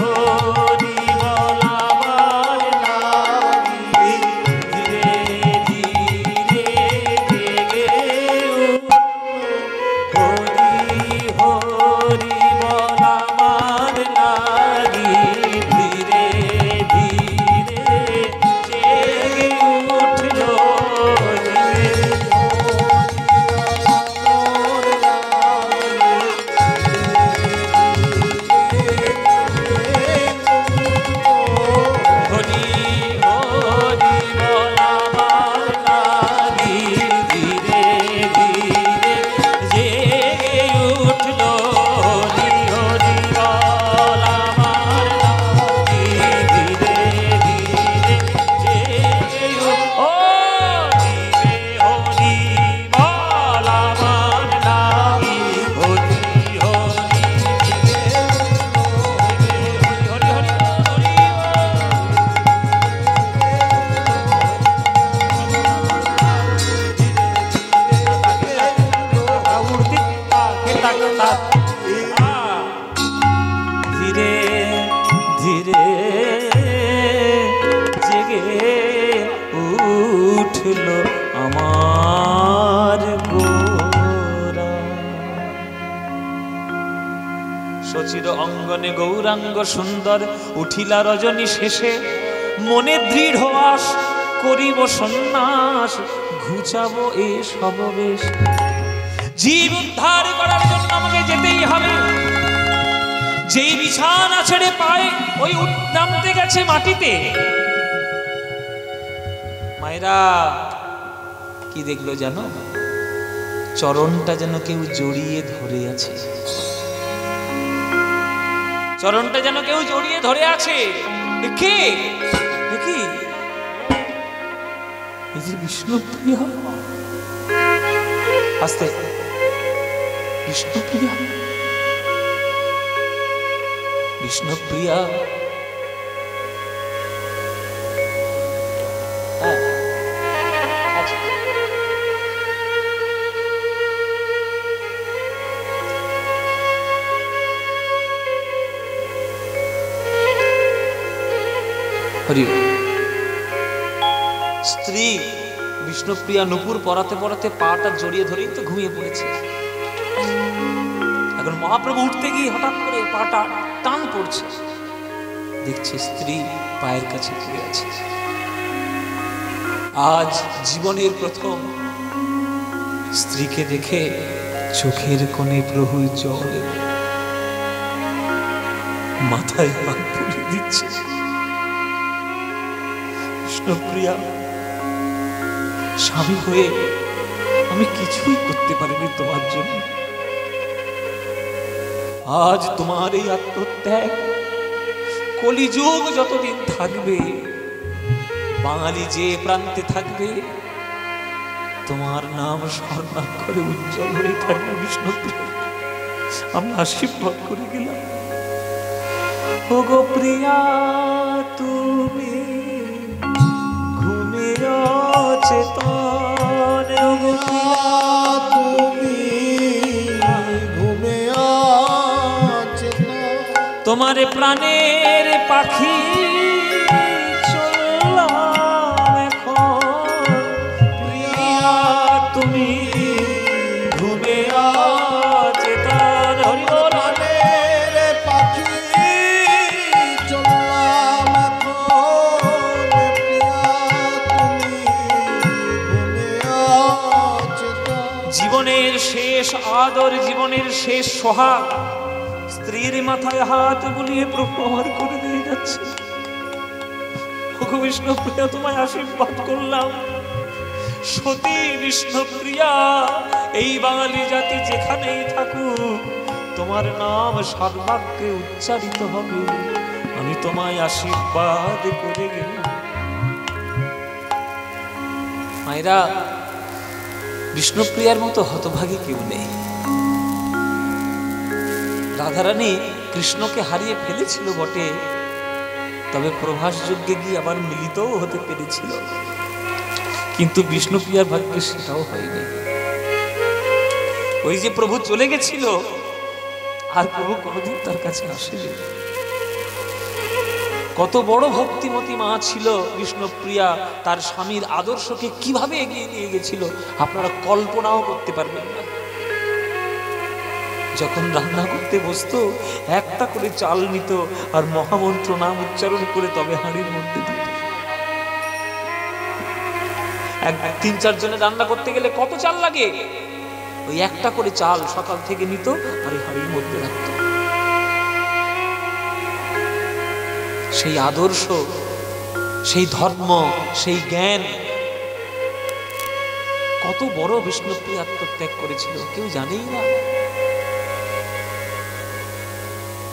হরি বলাবার লাগি, ধীরে ধীরে জেগে উঠল। হরি হরি বলাবার লাগি, ধীরে ধীরে জেগে উঠল। হরি হরি বলাবার লাগি, ধীরে ধীরে জেগে উঠল। হরি হরি বলাবার লাগি, ধীরে ধীরে জেগে উঠল। ও ধীরে হরি বলাবার লাগি, হরি হরি হরি হরি হরি ধীরে ধীরে জেগে উঠল আমার গোরা। সচির অঙ্গনে গৌরাঙ্গ সুন্দর উঠিলা রজনী শেষে, মনে দৃঢ় আস করিব সন্ন্যাস, ঘুচাবো এ সব বেশ। জীব উদ্ধার করার জন্য আমাকে যেতেই হবে। যেই বিছানা ছেড়ে পায় ওই নামতে গেছে মাটিতে। মায়েরা কি দেখলো জানো? চরণটা যেন কেউ জড়িয়ে ধরে আছে, চরণটা যেন কেউ জড়িয়ে ধরে আছে। কে কি বিষ্ণুপ্রিয়া? আস্তে, বিষ্ণুপ্রিয়া, বিষ্ণুপ্রিয়া। হরি স্ত্রী বিষ্ণুপ্রিয়া নুপুর পরাতে পরাতে পাটা জড়িয়ে ধরেই তো ঘুমিয়ে পড়েছে। এখন মহাপ্রভু উঠতে গিয়ে হঠাৎ করে পাটা টান পড়ছে, দেখছে স্ত্রী পায়ের কাছে পড়ে আছে। আজ জীবনের প্রথম স্ত্রীকে দেখে চোখের কোণে প্রভু জল মাথায় হাত বুলিয়ে দিচ্ছে। কৃষ্ণপ্রিয়া, স্বামী হয়ে আমি কিছুই করতে পারিনি তোমার জন্য। আজ তোমার এই আত্মত্যাগ কলিযুগ যতদিন থাকবে, বাঙালি যে প্রান্তে থাকবে, তোমার নাম স্বর্ণাক্ষরে উজ্জ্বল হয়ে থাকবে। বিষ্ণুপ্রিয়া, আমি আশীর্বাদ করে গেলাম। ও গো প্রিয়া, তুমি ঘুমে অচেতন, ও গো তুমি ঘুমে অচেতন, তোমার প্রাণের পাখি চললাম এখন। প্রিয়া, তুমি ঘুমে অচেতন, হরি বল। প্রাণের পাখি চললাম এখন, প্রিয়া তুমি ঘুমে অচেতন। জীবনের শেষ আদর, জীবনের শেষ সোহাগ স্ত্রীর মাথায় হাত বুলিয়ে প্রভু আমার করে দিয়ে যাচ্ছে। বিষ্ণুপ্রিয়া, তোমায় আশীর্বাদ করলাম। সতী বিষ্ণুপ্রিয়া, এই বাঙালি জাতি যেখানেই থাকুক, তোমার নাম সর্বাগ্রে উচ্চারিত হবে। আমি তোমায় আশীর্বাদ করে গেলাম। মায়েরা, বিষ্ণুপ্রিয়ার মতো হতভাগী কেউ নেই। রাধারানী কৃষ্ণকে হারিয়ে ফেলেছিল বটে, তবে প্রভাস যজ্ঞে গিয়ে আবার মিলিতও হতে পেরেছিল, কিন্তু বিষ্ণুপ্রিয়ার ভাগ্যে সেটাও হয়নি। ওই যে প্রভু চলে গেছিল, আর প্রভু কোনোদিন তার কাছে আসেনি। কত বড় ভক্তিমতী মা ছিল বিষ্ণুপ্রিয়া, তার স্বামীর আদর্শকে কিভাবে এগিয়ে নিয়ে গেছিল আপনারা কল্পনাও করতে পারবেন না। যখন রান্না করতে বসতো, একটা করে চাল নিত আর মহামন্ত্র নাম উচ্চারণ করে তবে হাঁড়ির মধ্যে দিত। 3-4 জনে রান্না করতে গেলে কত চাল লাগে? ওই একটা করে চাল সকাল থেকে নিত আর হাঁড়ির মধ্যে রাখত। সেই আদর্শ, সেই ধর্ম, সেই জ্ঞান, কত বড় বিষ্ণুপ্রিয়া আত্মত্যাগ করেছিল কেউ জানেই না।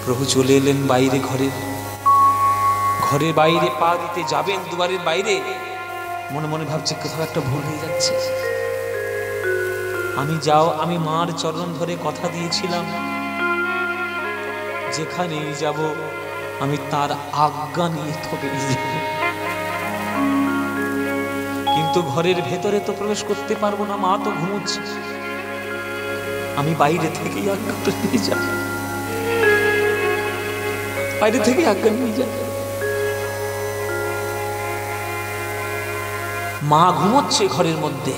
প্রভু চলে এলেন বাইরে, ঘরের বাইরে পা দিতে যাবেন, দুয়ারের বাইরে মনে মনে ভাবছে কোথাও একটা ভুল হয়ে যাচ্ছে। আমি মার চরণ ধরে কথা দিয়েছিলাম, যেখানেই যাব আমি তার আজ্ঞা নিয়ে তবেই যাব। কিন্তু ঘরের ভেতরে তো প্রবেশ করতে পারবো না, মা তো ঘুমোচ্ছে। আমি বাইরে থেকেই আজ্ঞাটা নিয়ে যাব, বাইরে থেকে আজ্ঞা নিয়ে যাব। মা ঘুমোচ্ছে ঘরের মধ্যে।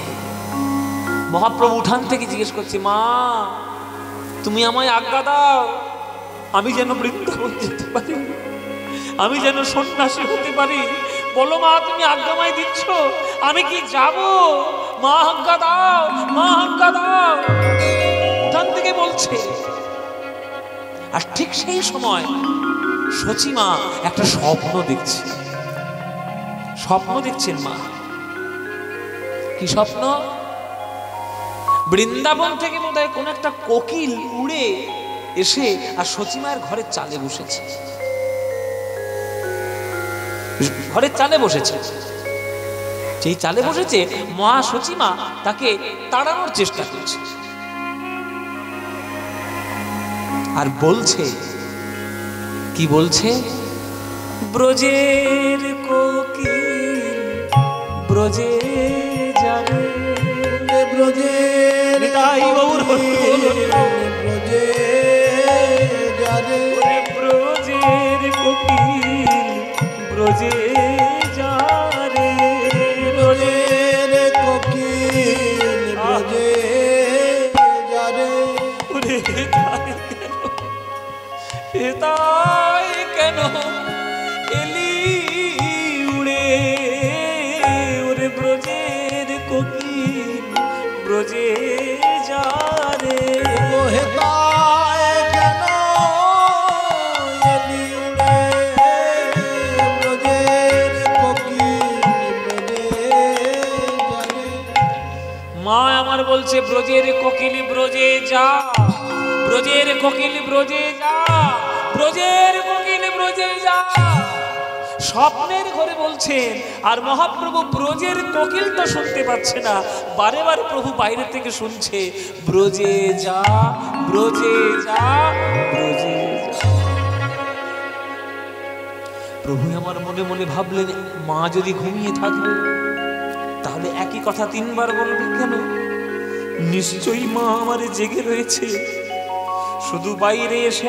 মহাপ্রভু উঠান থেকে জিজ্ঞেস করছে, মা তুমি আমায় আজ্ঞা দাও, আমি যেন বৃন্দাবন যেতে পারি, আমি যেন সন্ন্যাসী হতে পারি। বলো মা, তুমি আজ্ঞামায় দিচ্ছ, আমি কি যাব? মা আজ্ঞা দাও, মা আজ্ঞা দাও, উঠান থেকে বলছে। আর ঠিক সেই সময় সচিমা একটা স্বপ্ন দেখছে। স্বপ্ন দেখছেন মা। কি স্বপ্ন? বৃন্দাবন থেকে বোধহয় কোন একটা কোকিল উড়ে এসে আর সচিমার ঘরের চালে বসেছে। ঘরের চালে বসেছে, যেই চালে বসেছে মা সচিমা তাকে তাড়ানোর চেষ্টা করছে। আর বলছে, কি বলছে? ব্রজের কোকিল ব্রজে যাবে, ব্রজের ব্রজে যাবে, ব্রজের কোকিল ব্রজে যা রে ব্রজের কোকিল ব্রজে যা রে। ওরে তাই কেন এলি উড়ে ওরে ব্রজের কোকিল ব্রজে যা রে ওহে তাই কেন এলি উড়ে ব্রজের কোকিল ব্রজে যা রে। মা আমার বলছে ব্রজের কোকিল ব্রজে যা ব্রজের কোকিল ব্রজে যা ব্রজের কোকিল ব্রজে যা স্বপ্নের ঘরে বলছেন আর মহাপ্রভু ব্রজের কোকিল তো শুনতে পাচ্ছে না বারে বারে প্রভু বাইরে থেকে শুনছে ব্রজে যা ব্রজে যা ব্রজে যা। প্রভু আমার মনে মনে ভাবলেন মা যদি ঘুমিয়ে থাকবে তাহলে একই কথা তিনবার বলবে কেন? নিশ্চয়ই মা আমার জেগে রয়েছে, শুধু বাইরে এসে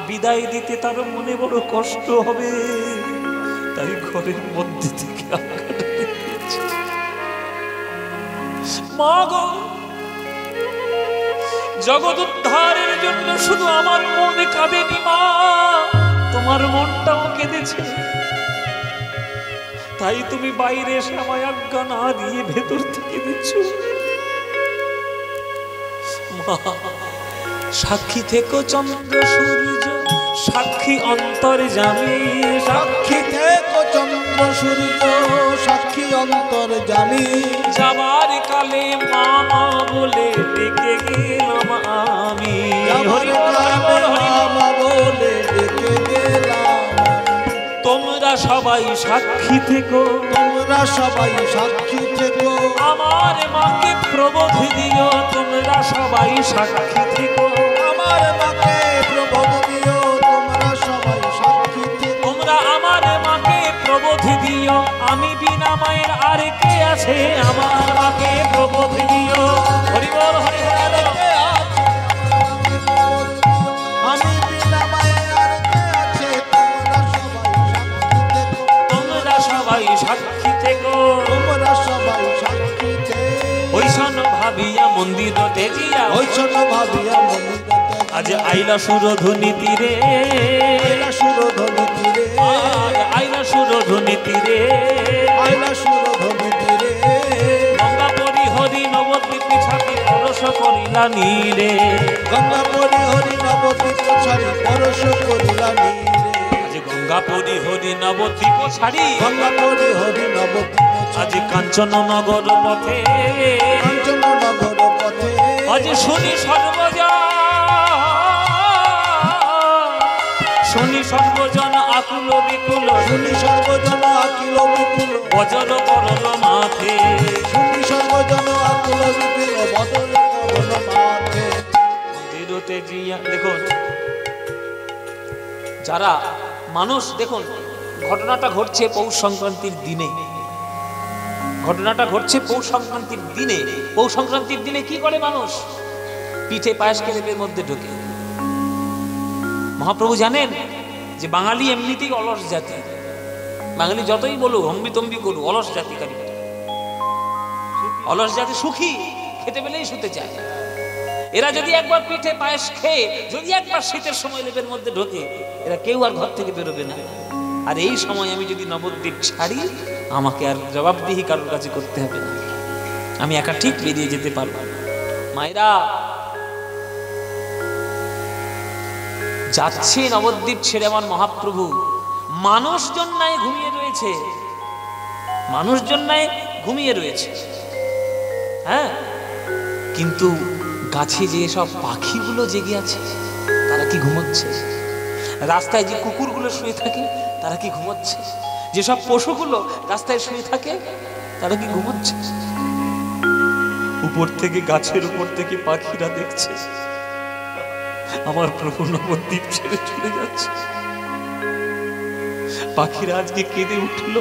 বিদায় দিতে তার মনে বড় কষ্ট হবে, তাই ঘরের মধ্যে থেকে মা গো জগৎ উদ্ধারের জন্য শুধু আমার মনে কাঁদেনি মা, তোমার মনটাও কেঁদেছে, তাই তুমি বাইরে এসে আমায় আজ্ঞা না দিয়ে ভেতর থেকে দিচ্ছ। মা সাক্ষী থেকো চন্দ্র সূর্য সাক্ষী অন্তর্যামী, সাক্ষী থেকো চন্দ্র সূর্য সাক্ষী অন্তর্যামী, যাবার কালে মামা বলে ডেকে গেলাম আমি, মামা বলে ডেকে গেলাম। তোমরা সবাই সাক্ষী থেকো, তোমরা সবাই সাক্ষী থেকো, আমার মাকে প্রবোধ দিও, তোমরা সবাই সাক্ষী থেকো, আমার মাকে প্রবোধ দিও, তোমরা সবাই সাক্ষী থেকো, তোমরা আমার মাকে প্রবোধ দিও, আমি বিনা মায়ের আর কে আছে, আমার মাকে প্রবোধ দিও। হরি বল হরি বল। আমি বিনা মায়ের আর কে আছে, তোমরা সবাই সাক্ষী থেকো, তোমরা সবাই সাক্ষী থেকো, তোমরা সবাই সাক্ষী থেকো। ঐশন ভাবিয়া মন্দির তেজিয়া, ঐশন ভাবিয়া মন্দির আজ আইলা সুরধুনি তীরে, আইলা সুরধুনি তীরে, আইলা সুরধুনি তীরে, আইলা সুরধুনি তীরে, গঙ্গা পরিহরি নবদ্বীপ ছাতি পরশ করিলা নীরে, গঙ্গা পরিহরি নবদ্বীপ ছাড়ি পরশ করিলা নীরে, আজ গঙ্গা পরিহরি নবদ্বীপ ছাড়ি, গঙ্গা পরিহরি নবদ্বীপ আজ কাঞ্চন নগর পথে, কাঞ্চন নগর পথে, আজ শুনি সর্বজন, শুনি সর্বজন আকুল বিকুল, শুনি সর্বজন আকুল বিকুল, বজর করল মাথে, শুনি সর্বজন আকুল বিকুল, বজর করল মাথে। মন্দিরতে জিয়া দেখুন যারা মানুষ, দেখুন ঘটনাটা ঘটছে পৌষ সংক্রান্তির দিনে, ঘটনাটা ঘটছে পৌষ সংক্রান্তির দিনে। পৌষ সংক্রান্তির দিনে কি করে মানুষ? পিঠে পায়েস কেলেপের মধ্যে ঢোকে। মহাপ্রভু জানেন যে বাঙালি এমনিতেই অলস জাতি, বাঙালি যতই বলো হম্বিতম্বি করু অলস জাতিকারী, অলস জাতি সুখী, খেতে পেলেই শুতে চায়। এরা যদি একবার পিঠে পায়েস খেয়ে যদি একবার শীতের সময় লেপের মধ্যে ঢোকে, এরা কেউ আর ঘর থেকে বেরোবে না। আর এই সময় আমি যদি নবদ্বীপ ছাড়ি, আমাকে আর জবাবদিহি কারোর কাছে করতে হবে না, আমি একা ঠিক বেরিয়ে যেতে পারবো। মায়েরা যাচ্ছে নবদ্বীপ ছেড়ে আমার মহাপ্রভু, মানুষজন নাই ঘুমিয়ে রয়েছে, মানুষজন নাই ঘুমিয়ে রয়েছে, হ্যাঁ, কিন্তু গাছে যে সব পাখিগুলো জেগে আছে তারা কি ঘুমোচ্ছে? রাস্তায় যে কুকুরগুলো শুয়ে থাকে তারা কি ঘুমোচ্ছে? যেসব পশুগুলো রাস্তায় শুয়ে থাকে তারা কি ঘুমোচ্ছে? উপর থেকে, গাছের উপর থেকে পাখিরা দেখছে আমার প্রভু নবদ্বীপ ছেড়ে চলে যাচ্ছে। পাখিরা আজকে কেঁদে উঠল,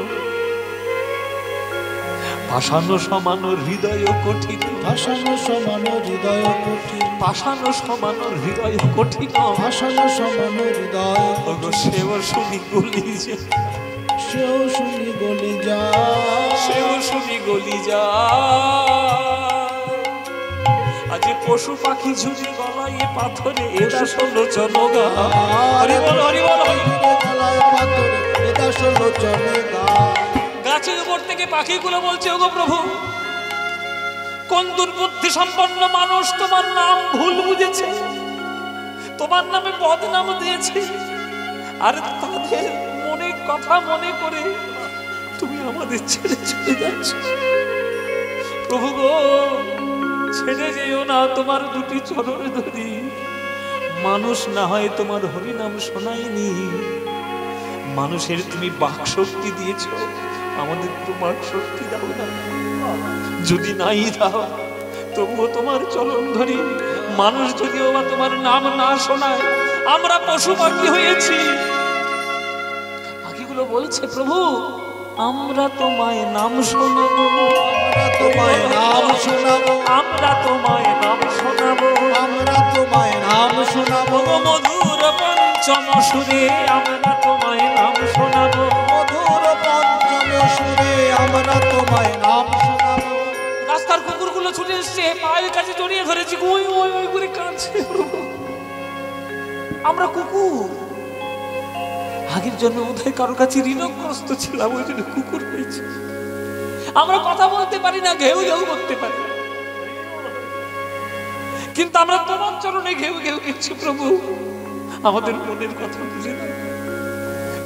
পাষাণ সমান হৃদয় কঠিন, ভাষানো সমান হৃদয় কঠিন, পাষাণ সমান হৃদয় কঠিন, ভাষানো সমান হৃদয়, সেও শুনি গলি যে সেও শুনি গলি যা, সেও শুনি গলি যা। আজ পশু পাখি ঝুড়ি গলায় পাথরে এটা শোনো চনগা। হরি বল হরি বল। গলায় পাথরে এটা শোনো চনগা। গাছের উপর থেকে পাখিগুলো বলছে, ওগো প্রভু, কোন দুর্বুদ্ধি সম্পন্ন মানুষ তোমার নাম ভুল বুঝেছে, তোমার নামে বদনাম দিয়েছে, আর তাদের মনে কথা মনে করে তুমি আমাদের ছেড়ে চলে যাচ্ছ। প্রভু গো, ছেড়ে যেও না, তোমার দুটি চরণে ধরি। মানুষ না হয় তোমার হরিনাম শোনায়নি, মানুষের তুমি বাক শক্তি দিয়েছ, আমাদের তো বাক শক্তি দাও না। যদি নাই দাও তবুও তোমার চরণ ধরি। মানুষ যদিও বা তোমার নাম না শোনায়, আমরা পশু পাখি হয়েছি। পাখিগুলো বলছে, প্রভু আমরা তোমায় নাম শোনাবো, আমরা তোমায় নাম শোনাবো, আমরা তোমায় নাম শোনাবো, আমরা তোমায় নাম শোনাবো। মধুর পঞ্চম সুরে আমরা তোমায় নাম শোনাবো, মধুর পঞ্চম সুরে আমরা তোমায় নাম শোনাবো। রাস্তার কুকুরগুলো ছুটে এসছে, পায়ের কাছে জড়িয়ে ধরেছি, ওই ওই ওই করে কাঁদছে। আমরা কুকুর, আগের জন্য বোধহয় কারো কাছে ঋণগ্রস্ত ছিলাম, ওই জন্য কুকুর হয়েছে। আমরা কথা বলতে পারি না, ঘেউ ঘেউ করতে পারি না, কিন্তু আমরা তোমার চরণে ঘেউ ঘেউ গেছি। প্রভু আমাদের মনের কথা বুঝে না।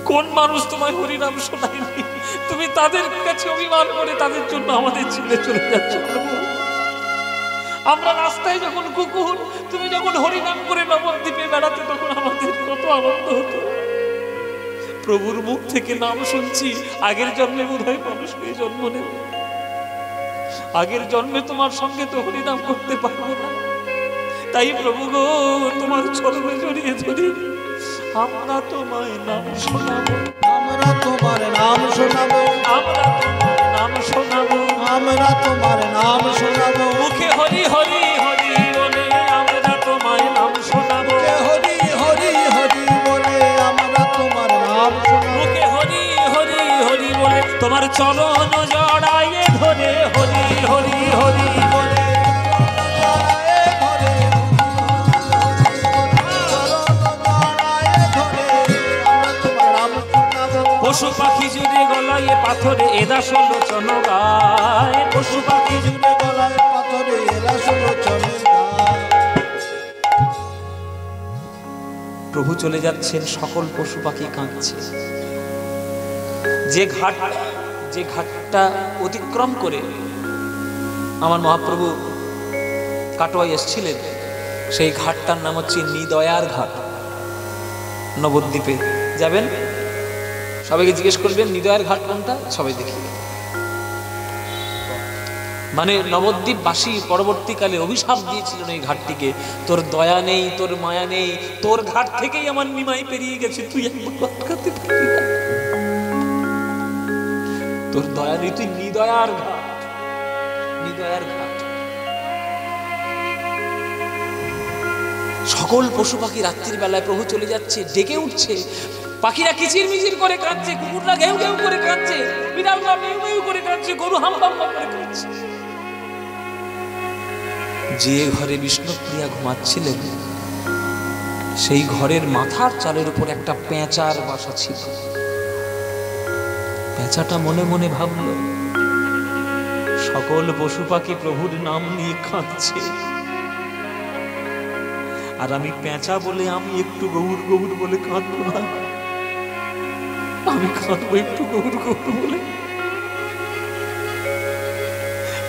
কোন মানুষ তোমায় হরিনাম শোনায়নি, তুমি তাদের কাছে অভিমান করে তাদের জন্য আমাদের ছেড়ে চলে যাচ্ছ। প্রভু আমরা রাস্তায় যখন কুকুর, তুমি যখন হরিনাম করে নবদ্বীপে বেড়াতে, তখন আমাদের কত আনন্দ হতো। প্রভুর মুখ থেকে নাম শুনছি, আগের জন্মে বোধহয় মানুষ হয়ে জন্ম নেব, আগের জন্মে তোমার সঙ্গে তো হরিনাম করতে পারবো না। তাই প্রভু গো, তোমার চরণে জড়িয়ে ধরি, আমরা তোমায় নাম শোনাবো, আমরা তোমার নাম শোনাবো, আমরা তোমার নাম শোনাবো, আমরা তোমার নাম শোনাবো। মুখে হরি হরি হরি বলে আমরা তোমায় নাম শোনাবো, হরি হরি হরি বলে আমরা তোমার নাম শোনাবো। মুখে হরি হরি হরি বলে তোমার চরণ জড়াইয়ে ধরে হরি হরি হরি বলে। পশু পাখি জুড়ে গলায় পাথরে এদা ষোলো চন গায়, পশু পাখি জুড়ে গলায় পাথরে এরা ষোলো চলে গায়। প্রভু চলে যাচ্ছেন, সকল পশু পাখি কাঁদছে। যে ঘাটটা অতিক্রম করে আমার মহাপ্রভু কাটোয়ায় এসেছিলেন, সেই ঘাটটার নাম হচ্ছে নিদয়ার ঘাট। নবদ্বীপে যাবেন, সবাইকে জিজ্ঞেস করবেন নিদয়ার ঘাট কোনটা, সবাই দেখি। মানে নবদ্বীপবাসী পরবর্তীকালে অভিশাপ দিয়েছিলেন এই ঘাটটিকে, তোর দয়া নেই, তোর মায়া নেই, তোর ঘাট থেকেই আমার নিমাই পেরিয়ে গেছে, তুই একবার আটকাতে পারবি না। তোর দয়া নেই, তুই নিদয়ার ঘাট, নিদয়ার ঘাট। সকল পশু পাখি রাত্রির বেলায় প্রভু চলে যাচ্ছে, ডেকে উঠছে। পাখিরা কিচির মিচির করে কাঁদছে, কুকুররা ঘেউ ঘেউ করে কাঁদছে, বিড়ালরা মেউ মেউ করে কাঁদছে, গরু হাম হাম করে কাঁদছে। যে ঘরে বিষ্ণুপ্রিয়া ঘুমাচ্ছিলেন, সেই ঘরের মাথার চালের উপর একটা পেঁচার বাসা ছিল। পেঁচাটা মনে মনে ভাবল, সকল পশু পাখি প্রভুর নাম নিয়ে কাঁদছে, আর আমি পেঁচা বলে আমি একটু গৌর গৌর বলে কাঁদবো না, আমি কাঁদবো একটু গৌর গৌর বলে।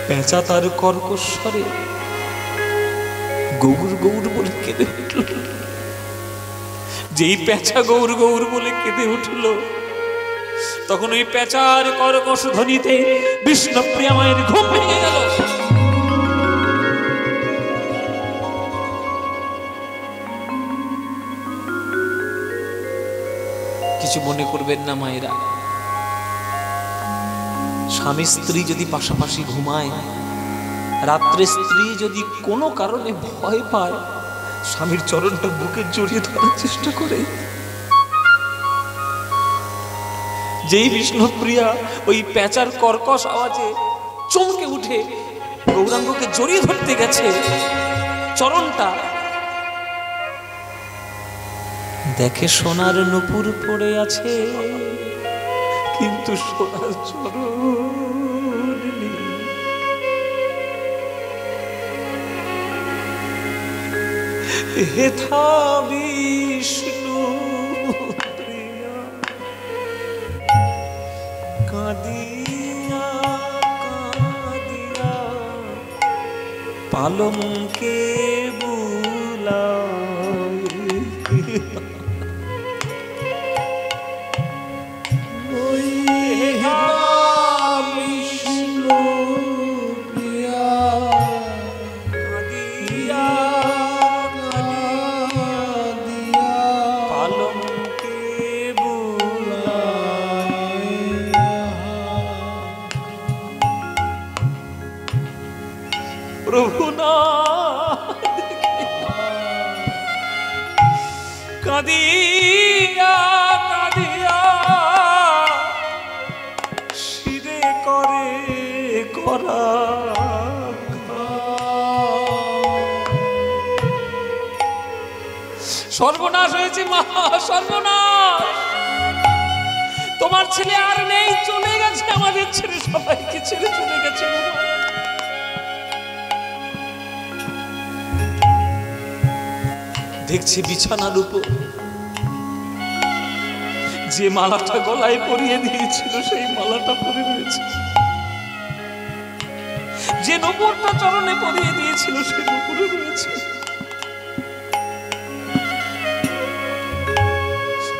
পেঁচা তার কর্কশ্বরে গৌর গৌর বলে কেঁদে উঠল। যেই পেঁচা গৌর গৌর বলে কেঁদে উঠল, তখন ওই পেঁচার কর্কশ ধ্বনিতে বিষ্ণুপ্রিয়া মায়ের ঘুম ভেঙে গেল। কিছু মনে করবেন না মায়েরা, স্বামী স্ত্রী যদি পাশাপাশি ঘুমায়, রাত্রে স্ত্রী যদি কোনো কারণে ভয় পায়, স্বামীর চরণটা বুকে জড়িয়ে ধরার চেষ্টা করে। যেই বিষ্ণুপ্রিয়া ওই প্যাঁচার কর্কশ আওয়াজে চমকে উঠে গৌরাঙ্গকে জড়িয়ে ধরতে গেছে, চরণটা দেখে সোনার নুপুর পড়ে আছে, কিন্তু সোনার চরণ নেই। হেথা বিষ্ণু প্রিয়া কাঁদিয়া কাঁদিয়া পালঙ্কে বুলায়। বিষ্ণু প্রিয়া কাঁদিয়া কাঁদিয়া পালঙ্কে বুলায়। প্রভু না কাঁদিয়া কাঁদিয়া শিরে করে করা। সর্বনাশ হয়েছে মা, সর্বনাশ। তোমার ছেলে আর নেই, চলে গেছে, আমাদের ছেলে সবাইকে ছেড়ে চলে গেছে। দেখছি বিছানার উপর যে মালাটা গলায় পরিয়ে দিয়েছিল সেই মালাটা পরে রয়েছে, যে নূপুরটা চরণে পরিয়ে দিয়েছিল সেই নূপুরে রয়েছে।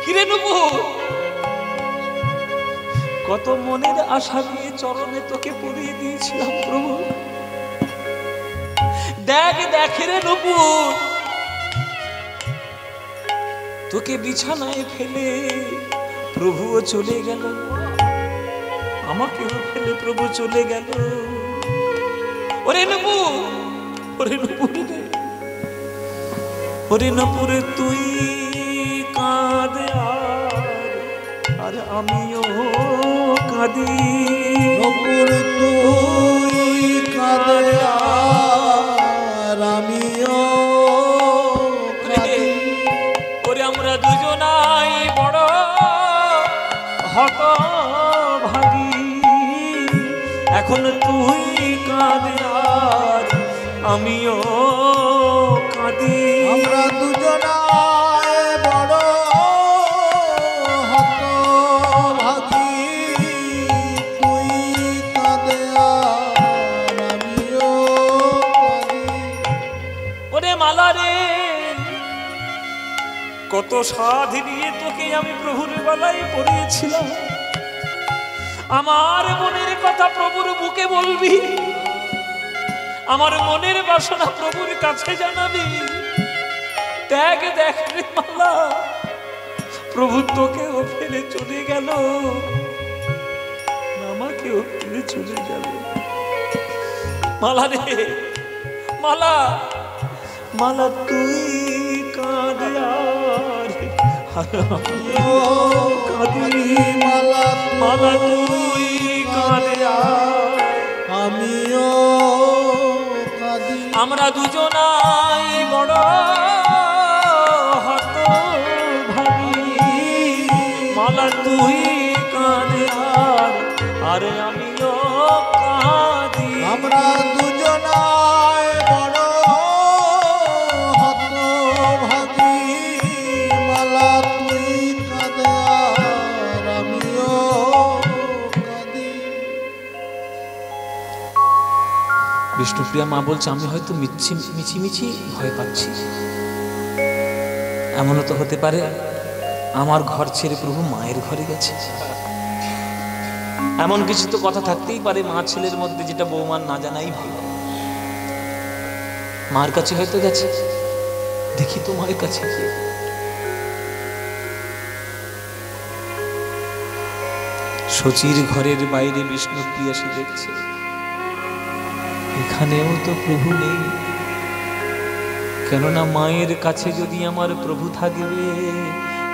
কিরে নূপুর, কত মনের আশা নিয়ে চরণে তোকে পরিয়ে দিয়েছিলাম প্রভু। দেখ দেখ রে নূপুর, তোকে বিছানায় ফেলে প্রভুও চলে গেল, আমাকেও ফেলে প্রভু চলে গেল। ওরে নূপুর, ওরে নূপুর রে, ওরে নূপুর তুই কাঁদে আর আমিও কাঁদি। নূপুর তুই কাঁদে আর আমিও কাঁদি। ওরে আমরা দুজনাই বড় হতভাগী, এখন তুই কাঁদে আর আমিও কাঁদি। আমরা দুজনায় বড় হতভাগী, তুই কাঁদে আর আমিও কাঁদি। ওরে মালা রে, কত সাধ নিয়ে তোকে আমি প্রভুর গলায় পরিয়েছিলাম, আমার মনের কথা প্রভুর বুকে বলবি, আমার মনের বাসনা প্রভুর কাছে জানাবি। দেখ দেখ রে মালা, প্রভু তোকেও ফেলে চলে গেল, আমাকেও ফেলে চলে গেল। মালা রে মালা, মালা তুই কাঁদে আর আমিও কাঁদি। মালা মালা তুই কাঁদে আর আমিও কাঁদি। আমরা দুজনাই বড় হতভাগী, মালা তুই কাঁদে আর আমিও কাঁদি। আমরা দুজনায় বড় হতভাগী, মালা তুই কাঁদে আর আমিও কাঁদি। বিষ্ণুপ্রিয়া মা বলছে, আমি হয়তো মিছিমিছি ভয় পাচ্ছি, এমনও তো হতে পারে আমার ঘর ছেড়ে প্রভু মায়ের ঘরে গেছে। এমন কিছু তো কথা থাকতেই পারে মা ছেলের মধ্যে, যেটা বৌমার না জানাই ভালো। মার কাছে হয়তো গেছে, দেখি তো মায়ের কাছে গিয়ে। শচীর ঘরের বাইরে বিষ্ণুপ্রিয়া সে দেখছে, এখানেও তো প্রভু নেই। কেননা মায়ের কাছে যদি আমার প্রভু থাকবে,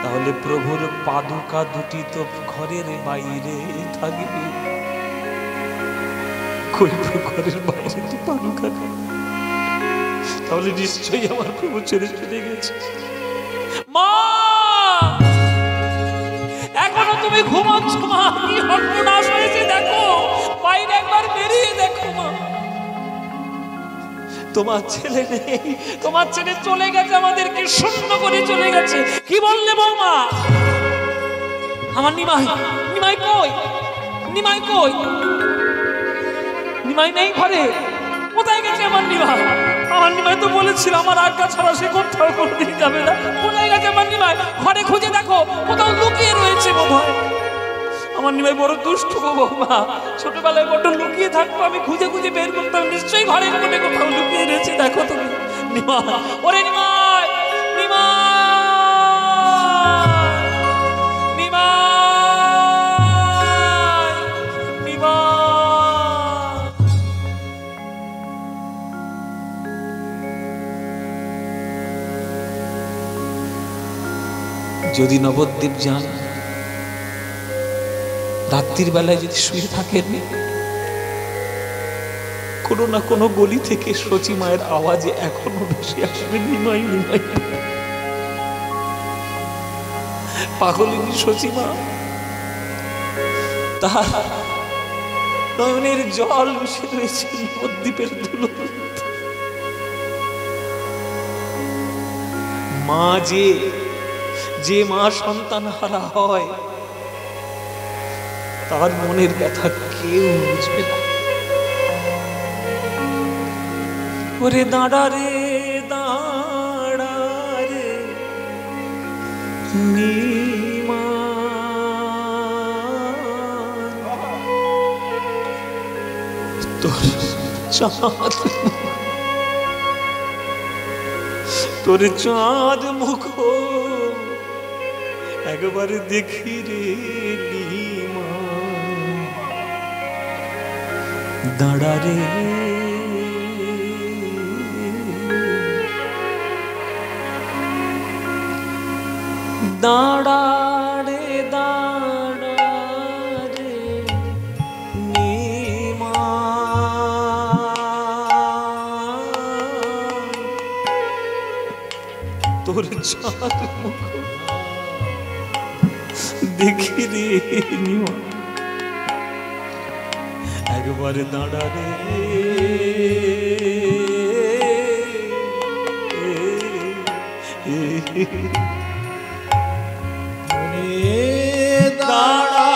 তাহলে প্রভুর পাদুকা দুটি তো ঘরের বাইরে থাকবে। ঘরের বাইরে তো পাদুকা, তাহলে নিশ্চয়ই আমার প্রভু ছেড়ে চলে গেছে। মা এখনো তুমি ঘুমাচ্ছ মা, কি সর্বনাশ হয়েছে দেখো, বাইরে একবার বেরিয়ে দেখো মা। তোমার ছেলে নেই, তোমার ছেলে চলে গেছে, আমাদেরকে শূন্য করে চলে গেছে। কি বললে বৌমা? আমার নিমাই, নিমাই কই? নিমাই কই? নিমাই নেই ঘরে, কোথায় গেছে আমার নিমাই? আমার নিমাই তো বলেছিল আমার আজ্ঞা ছাড়া সে কোথাও কোনোদিন যাবে না। কোথায় গেছে আমার নিমাই? ঘরে খুঁজে দেখো, কোথাও লুকিয়ে রয়েছে বোধহয়। আমার নিমাই বড় দুষ্ট গো বৌমা, ছোটবেলায় বড় লুকিয়ে থাকতো, আমি খুঁজে খুঁজে বের করতাম, নিশ্চয়ই ঘরের কোণে কোথাও লুকিয়ে রয়েছে। দেখো তুমি নিমাই, ওরে নিমাই, নিমাই, নিমাই, নিমাই। যদি নবদ্বীপ যান, রাত্রির বেলায় যদি শুয়ে থাকেন, কোনো না কোনো গলি থেকে সচি মায়ের আওয়াজে এখনো ভেসে আসবে নিমাই, নিমাই। পাগলিনী সচি মা, তার নয়নের জল মিশে রয়েছে নবদ্বীপের ধুলো। মা যে মা সন্তান হারা হয়, তার মনের ব্যথা কেউ বুঝবে না। ওরে দাঁড়া রে, দাঁড়া রে নিমাই, তোর চাঁদ, তোর চাঁদ মুখ একবার দেখি রে নিমাই, দাঁড়া রে, দাঁড়া রে, দাঁড়া রে নিমাই, তোর চাঁদ মুখ দেখি রে নিমাই, একবার দাঁড়া রে, দাঁড়া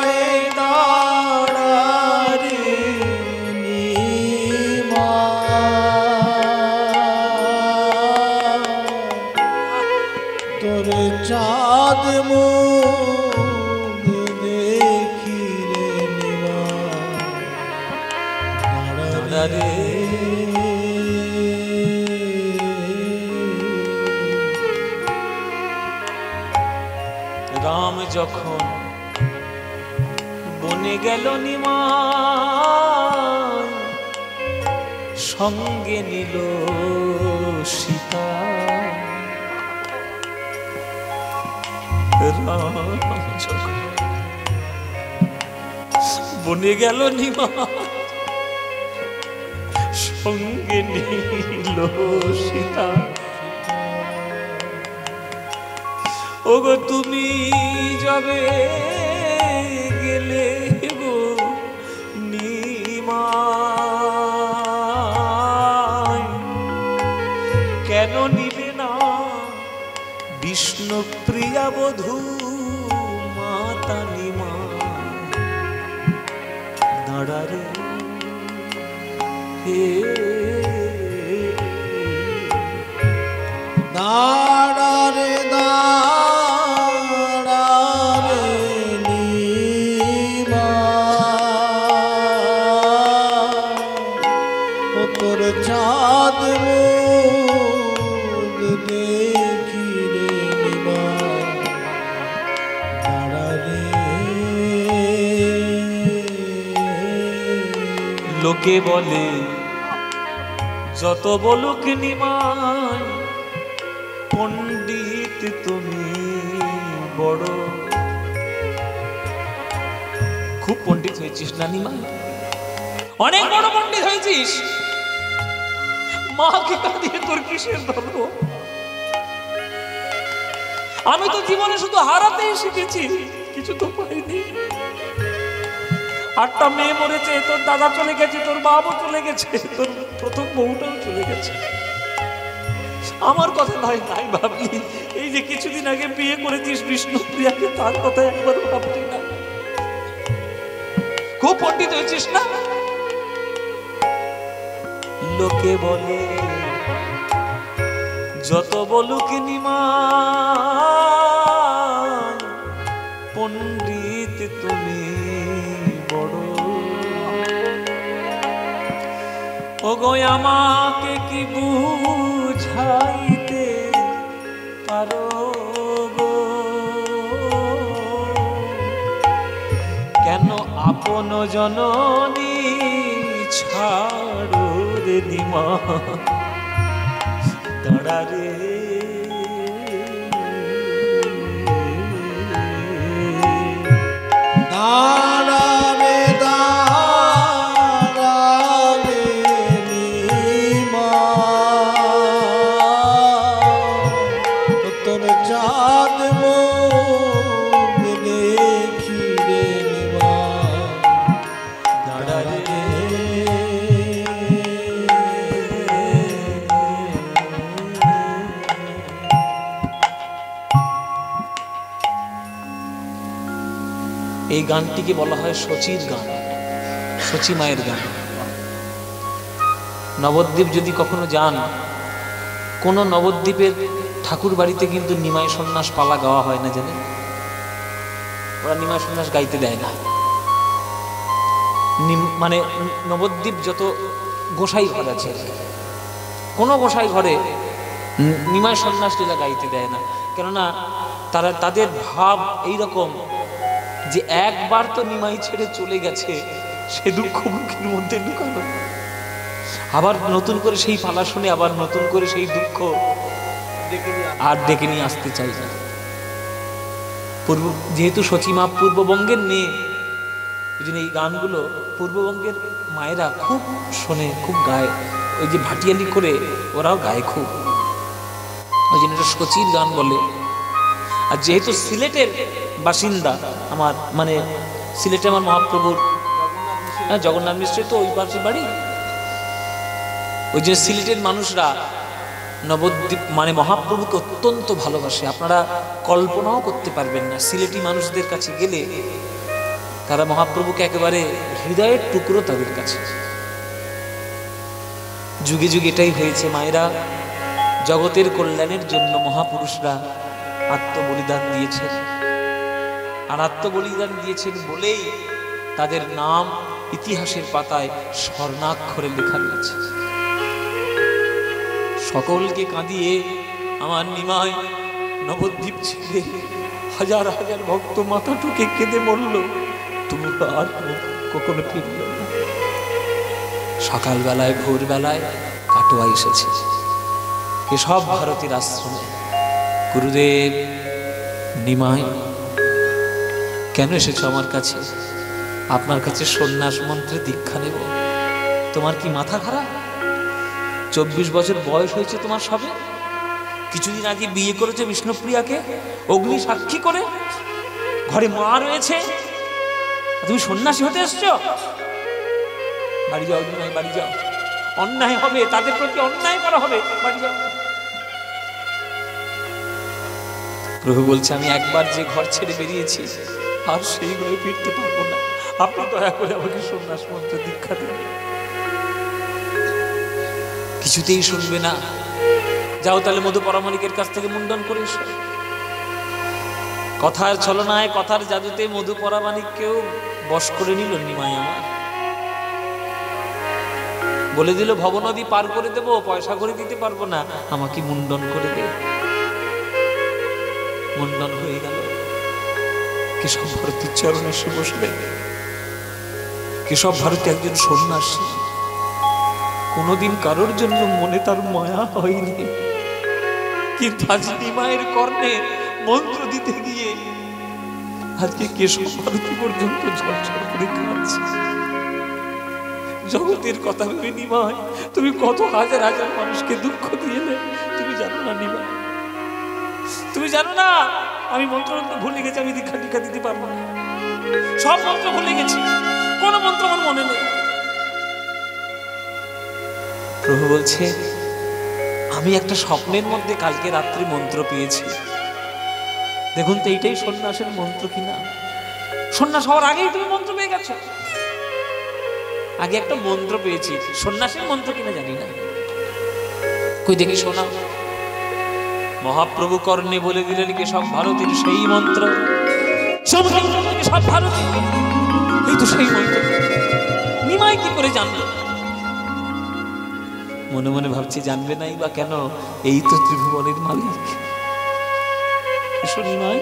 রে, দাঁড়া রে নিমাই, তোর চাঁদ মুখ দেখি রে নিমাই, দাঁড়া রে। রাম যখন বনে গেল নিমাই, সঙ্গে নিল সীতা। রাম যখন বনে গেল নিমাই, সঙ্গে নিল সীতা। ওগো তুমি যাবে গেলে গো নিমাই, কেন নিলে না বিষ্ণু প্রিয়া বধূ মাতা নিমাই, দাঁড়া রে, দাঁড়া রে, দাঁড়া রে নিমাই, ও তোর চাঁদ মুখ দেখি রে নিমাই, দাঁড়া রে। লোকে বলে যত বলুক নিমাই, পণ্ডিত তুমি বড়। খুব পণ্ডিত হয়েছিস না নিমাই, অনেক বড় পণ্ডিত হয়েছিস। মাকে কাঁদিয়ে তোর কিসের ধর্ম? আমি তো জীবনে শুধু হারাতেই শিখেছি, কিছু তো পাইনি। 8টা মেয়ে মরেছে, তোর দাদা চলে গেছে, তোর বাবু চলে গেছে, তোর প্রথম বউটাও চলে গেছে। আমার কথা নয়, নাই ভাবলি। এই যে কিছুদিন আগে বিয়ে করেছিস বিষ্ণুপ্রিয়াকে, তার কথা একবার ভাবলি না? খুব পণ্ডিত হয়েছিস না? লোকে বলে যত বলুক নিমাই, পণ্ডিত তুমি বড়। ওগো আমাকে কি বুঝাইতে পারো গো, কেন আপন জননী ছাড়ো রে নিমা দাঁড়া রে। দাঁড়াবে দাঁড়াবে নিমা, তোর চাঁদ মুখ দেখি রে নিমা দাঁড়া রে। এই গানটিকে বলা হয় শচীর গান, শচী মায়ের গান। নবদ্বীপ যদি কখনো যান, কোনো নবদ্বীপের ঠাকুর বাড়িতে কিন্তু নিমাই সন্ন্যাস পালা গাওয়া হয় না, জানেন? ওরা নিমাই সন্ন্যাস গাইতে দেয় না। মানে নবদ্বীপ যত গোসাই ঘর আছে, কোনো গোসাই ঘরে নিমাই সন্ন্যাস লীলা গাইতে দেয় না। কেননা তাদের ভাব এইরকম যে একবার তো নিমাই ছেড়ে চলে গেছে, সে দুঃখ মুখের মধ্যে লুকানো, আবার নতুন করে সেই পালা শুনে আবার নতুন করে সেই দুঃখ আর ডেকে নিয়ে আসতে চাই না। যেহেতু শচীমা পূর্ববঙ্গের মেয়ে, ওই জন্য এই গানগুলো পূর্ববঙ্গের মায়েরা খুব শোনে, খুব গায়। ওই যে ভাটিয়ালি করে ওরাও গায় খুব, ওই জন্য এটা শচীর গান বলে। আর যেহেতু সিলেটের বাসিন্দা আমার, মানে সিলেটে আমার মহাপ্রভুর জগন্নাথ মিশ্রের তো ওই পাশে বাড়ি, ওই জন্য সিলেটের মানুষরা নবদ্বীপ মানে মহাপ্রভুকে অত্যন্ত ভালোবাসে। আপনারা কল্পনাও করতে পারবেন না, সিলেটি মানুষদের কাছে গেলে তারা মহাপ্রভুকে একেবারে হৃদয়ের টুকরো তাদের কাছে। যুগে যুগে এটাই হয়েছে, মায়েরা জগতের কল্যাণের জন্য মহাপুরুষরা আত্মবলিদান দিয়েছেন। আর আত্মবলিদান দিয়েছেন বলেই তাদের নাম ইতিহাসের পাতায় স্বর্ণাক্ষরে লেখা রয়েছে। সকলকে কাঁদিয়ে আমার নিমাই নবদ্বীপ ছেড়ে হাজার হাজার ভক্ত মাথা টুকে কেঁদে মরল, তুমি আর কখনো ফিরল না। সকালবেলায় ভোরবেলায় কাটোয়া এসেছে কেশব ভারতীর আশ্রমে। গুরুদেব, নিমাই কেন এসেছো আমার কাছে? আপনার কাছে সন্ন্যাস মন্ত্রে দীক্ষা নেব। তোমার কি মাথা খারাপ? 24 বছর বয়স হয়েছে তোমার সবে। কিছুদিন আগে বিয়ে করেছে বিষ্ণুপ্রিয়াকে অগ্নি সাক্ষী করে, ঘরে মা রয়েছে, তুমি সন্ন্যাসী হতে এসছো? বাড়ি যাও নিমাই, বাড়ি যাও। অন্যায় হবে, তাদের প্রতি অন্যায় করা হবে, বাড়ি যাও। প্রভু বলছে, আমি একবার যে ঘর ছেড়ে বেরিয়েছি আর সেই ঘরে ফিরতে পারবো না। আপনি দয়া করে আমাকে সন্ন্যাস মন্ত্রে দীক্ষা দেন। কিছুতেই শুনবে না। যাও তাহলে মধু পরামানিকের কাছ থেকে মুন্ডন করে এসো। কথার ছলনায়, কথার জাদুতে মধু পরামানিককেও বশ করে নিল নিমাই আমার। বলে দিল, ভবনদী পার করে দেবো, পয়সা করে দিতে পারবো না, আমাকে মুন্ডন করে দে। মুন্ডন হয়ে গেল। কেশব ভারতীর চরণে এসে বসলেন। কেশব ভারতী একজন সন্ন্যাসী, কোনোদিন কারোর জন্য মনে তার মায়া হয়নি। কিন্তু আজ নিমাইয়ের কর্ণে মন্ত্র দিতে গিয়ে আজকে কেশব ভারতী পর্যন্ত ঝরঝর করে কাঁদছে। জগতের কথা ভেবে নিমাই তুমি কত হাজার হাজার মানুষকে দুঃখ দিয়েলে তুমি জানো না নিমাই, তুমি জানো না আমি মন্ত্র ভুলে গেছি, আমি দীক্ষা টিকা দিতে পারবো না, সব মন্ত্র ভুলে গেছি, কোন মন্ত্র আমার মনে নেই। প্রভু বলছে আমি একটা স্বপ্নের মধ্যে কালকে রাত্রি মন্ত্র পেয়েছি। দেখুন তো এইটাই সন্ন্যাসের মন্ত্র কিনা? সন্ন্যাস হওয়ার আগেই তুমি মন্ত্র পেয়ে গেছো। আগে একটা মন্ত্র পেয়েছি, সন্ন্যাসের মন্ত্র কিনা জানি না, কই দেখি শোনা। মহাপ্রভু কর্ণে বলে দিলেন কি সব ভারতীর সেই মন্ত্র, সব ভারতী, এই তো সেই মন্ত্র। নিমাই কি করে জানবে? মনে মনে ভাবছি জানবে নাই বা কেন, এই তো ত্রিভুবনের মালিক। নিমাই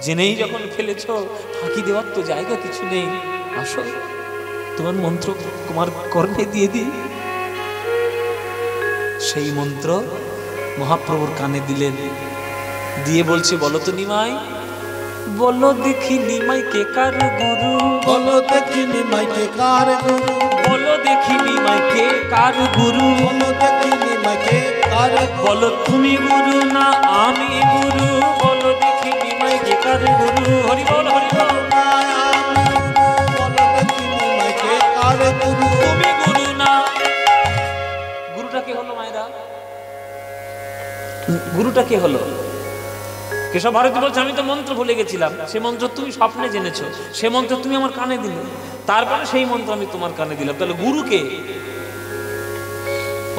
জেনেই যখন ফেলেছ, ফাঁকি দেওয়ার তো জায়গা কিছু নেই, আসো তোমার মন্ত্র তোমার কর্ণে দিয়ে দিই। সেই মন্ত্র মহাপ্রভুর কানে দিলেন, দিয়ে বলছে বলো তো নিমাই, বলো দেখি নিমাই কে কার গুরু, বলো দেখি নিমাই কে কার গুরু, বলো দেখি নিমাই কে কার গুরু, বলো দেখি নিমাই কে কার গুরু, বলো তুমি গুরু না আমি গুরু, বলো দেখি নিমাই কে কার গুরু। হরি বল হরি বল। বলো দেখি নিমাই কে কার গুরু, তুমি গুরু না। গুরুটা কে হলো মায়েরা? গুরুটা কে হলো? কেশব ভারতী বলছে আমি তো মন্ত্র ভুলে গেছিলাম, সে মন্ত্র তুমি স্বপ্নে জেনেছো, সে মন্ত্র তুমি আমার কানে দিলে, তারপরে সেই মন্ত্র আমি তোমার কানে দিলাম। তাহলে গুরুকে?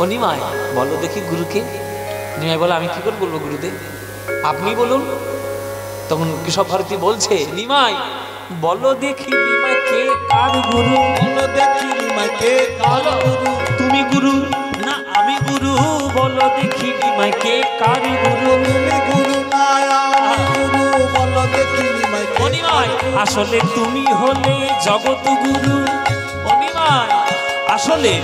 ও নিমাই বলো দেখি গুরুকে। নিমাই বলে আমি কি করে বলবো গুরুদেব, আপনি বলুন। তখন কেশব ভারতী বলছে নিমাই বলো দেখি নিমাই কে কার গুরু, বলো দেখি নিমাই কে কার গুরু, তুমি গুরু না আমি গুরু, বলো দেখি নিমাই কে কার গুরু, তুমি গুরু না আমি গুরু, বলো দেখি নিমাই কে অনিমাই আসলে তুমি হলে জগৎ গুরু, অনিমাই আসলে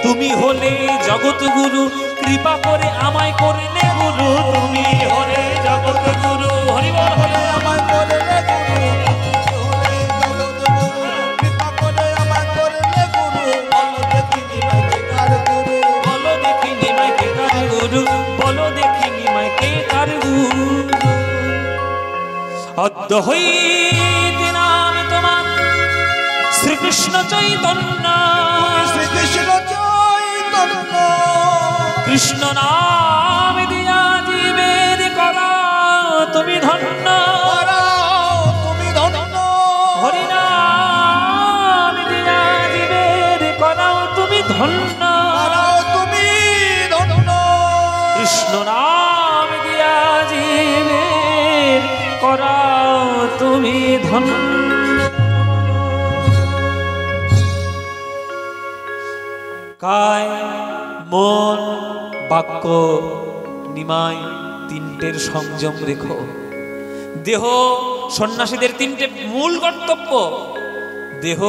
তুমি হলে জগৎ গুরু, কৃপা করে আমায় করলে গুরু, তুমি হলে জগৎ গুরু। হরি বল হরি বল। আমায় করলে গুরু, হলে জগৎ গুরু, কৃপা করে আমায় করলে গুরু, বলো দেখি নিমাই কে কার গুরু, বলো দেখি নিমাই কে কার গুরু, বলো দেখি নিমাই কে কার গুরু। অদ্য হইতে নাম তোমার শ্রীকৃষ্ণ চৈতন্য, শ্রীকৃষ্ণ চৈতন্য, কৃষ্ণ নাম দিয়া জীবের করা তুমি ধন্য, তুমি ধন্য, হরি নাম দিয়া জীবের করাও তুমি ধন্য, তুমি ধন্য, কৃষ্ণ নাম দিয়া জীবের করাও তুমি ধন্য। কায় মন বাক্য নিমাই তিনটের সংযম রেখো। দেহ সন্ন্যাসীদের তিনটে মূল কর্তব্য, দেহ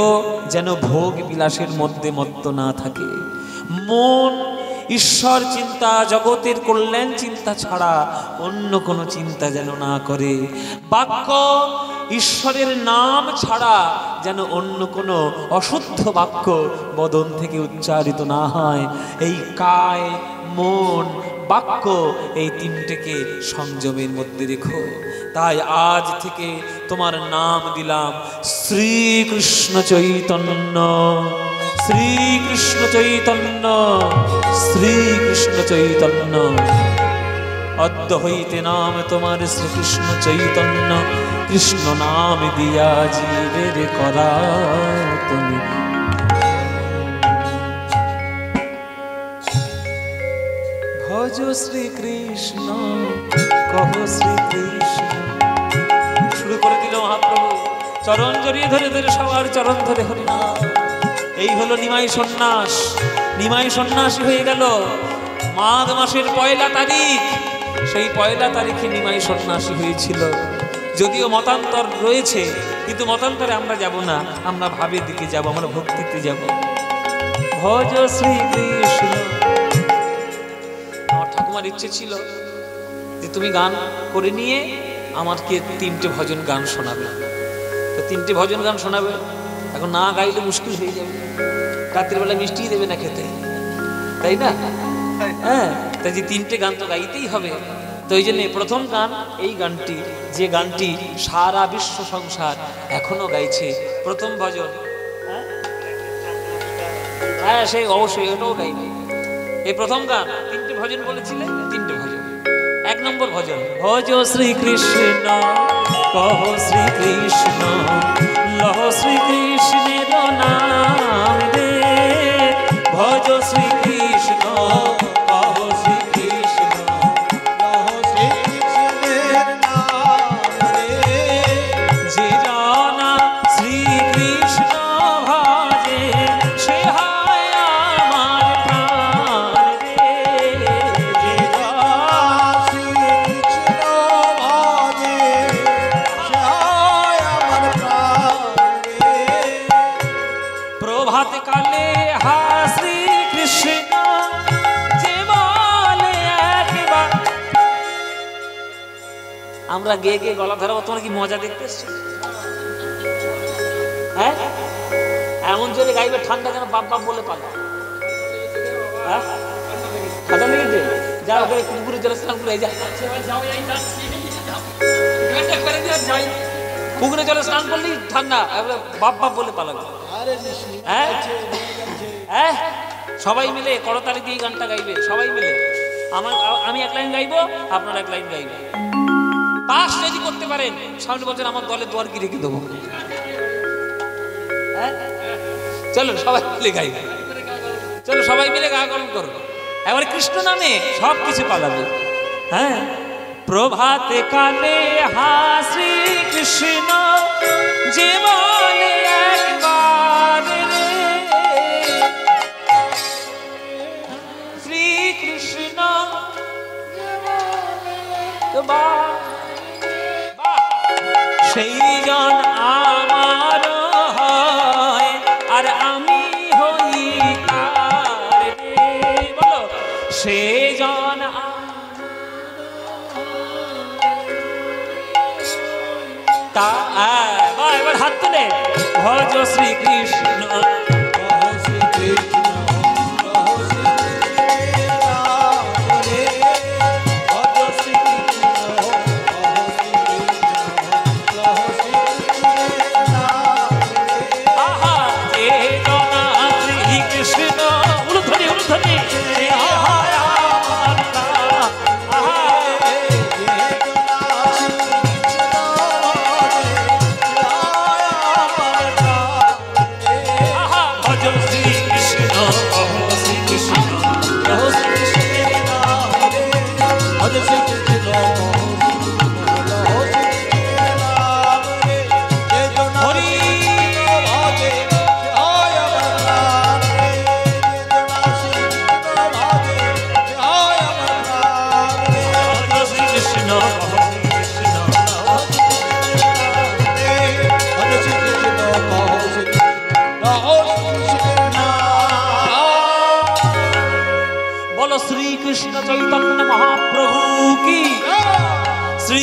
যেন ভোগ বিলাসের মধ্যে মত্ত না থাকে, মন ঈশ্বর চিন্তা জগতের কল্যাণ চিন্তা ছাড়া অন্য কোনো চিন্তা যেন না করে, বাক্য ঈশ্বরের নাম ছাড়া যেন অন্য কোনো অশুদ্ধ বাক্য বদন থেকে উচ্চারিত না হয়। এই কায় মন বাক্য এই তিনটেকে সংযমের মধ্যে রেখো। তাই আজ থেকে তোমার নাম দিলাম শ্রীকৃষ্ণ চৈতন্য, শ্রীকৃষ্ণ চৈতন্য, শ্রীকৃষ্ণ চৈতন্য। অদ্য হইতে নাম তোমার শ্রীকৃষ্ণ চৈতন্য, কৃষ্ণ নাম দিয়া জীবের করা তুমি। ভজ শ্রীকৃষ্ণ কহ শ্রীকৃষ্ণ। শুরু করে দিল মহাপ্রভু, চরণ জড়িয়ে ধরে ধরে সবার চরণ ধরে হরিনাম। এই হলো নিমাই সন্ন্যাস। নিমাই সন্ন্যাসী হয়ে গেল মাঘ মাসের 1 তারিখ। সেই 1 তারিখে নিমাই সন্ন্যাসী হয়েছিল। যদিও মতান্তর রয়েছে, কিন্তু মতান্তরে আমরা যাব না, আমরা ভাবের দিকে যাব, আমরা ভক্তিতে যাব। ভজ শ্রীকৃষ্ণ। তোমার ইচ্ছে ছিল যে তুমি গান করে নিয়ে আমাকে 3টে ভজন গান শোনাবে। তো 3টে ভজন গান শোনাবে, এখন না গাইলে মুশকিল হয়ে যাবে, রাত্রিবেলা মিষ্টি দেবে না খেতে, তাই না? হ্যাঁ, তাই যে 3টে গান তো গাইতেই হবে। তো এই জন্য প্রথম গান এই গানটি, যে গানটি সারা বিশ্ব সংসার এখনো গাইছে, প্রথম ভজন। হ্যাঁ, সেই অবশ্যই ওটাও গাইবে। এই প্রথম গান 3টে ভজন বলেছিলে, 3টে ভজন। 1 নম্বর ভজন, ভজ শ্রীকৃষ্ণ কহ শ্রীকৃষ্ণ লহ শ্রীকৃষ্ণের নাম রে, ভজ শ্রীকৃষ্ণ কহ শ্রীকৃষ্ণ লহ শ্রীকৃষ্ণের নাম রে, যে জানা শ্রীকৃষ্ণ ভজে সে হয় আমার প্রাণ রে, যে শ্রীকৃষ্ণ ভজে সে হয় আমার প্রাণ রে। প্রভাত কালে হা শ্রীকৃষ্ণ যে বলে একবার। আমরা গে গে গলা ধরাবো, তোমার কি মজা দেখতে এসছো? হ্যাঁ, এমন জোরে গাইবে ঠান্ডা যেন বাপ বাপ বলে পালো। হ্যাঁ, ঠান্ডা লেগেছে? যাও ওখানে পুকুরে জলে স্নান করে যা, পুকুরে জলে স্নান করলেই ঠান্ডা, বাপ বাপ বলে পালাবে। আরে নিশ্চয়ই হ্যাঁ হ্যাঁ, সবাই মিলে করতালি দিয়ে গানটা গাইবে, সবাই মিলে। আমি 1 লাইন গাইবো, আপনারা 1 লাইন গাইবে। পাস যদি করতে পারেন সামনে বছর আমার দলে দোয়ার কি রেখে দেবো। হ্যাঁ, চলো সবাই মিলে গাইবে, চলো সবাই মিলে গান করো। এবার কৃষ্ণ নামে সব কিছু পালাবে। হ্যাঁ, প্রভাতে কালে হা শ্রীকৃষ্ণ যে বলে একবার রে, শ্রীকৃষ্ণ সেই জন আমার হয় আর আমি হই তার রে, বলো সেই জন। এবার হাত তুলে ভজ শ্রীকৃষ্ণ লহ শ্রীকৃষ্ণ লহ শ্রীকৃষ্ণের নাম রে, ভজ শ্রীকৃষ্ণ লহ শ্রীকৃষ্ণ লহ শ্রীকৃষ্ণের নাম রে। আহা এ জনা শ্রীকৃষ্ণ উলুধ্বনি উলুধ্বনি আহা আমার প্রাণ, আহা আহা ভজ শ্রীকৃষ্ণ কহ শ্রীকৃষ্ণ কহ শ্রীকৃষ্ণের নাম রে, হরি ভজ শ্রীকৃষ্ণ কহ শ্রীকৃষ্ণ বলো শ্রীকৃষ্ণ চৈতন্য মহাপ্রভু কি শ্রী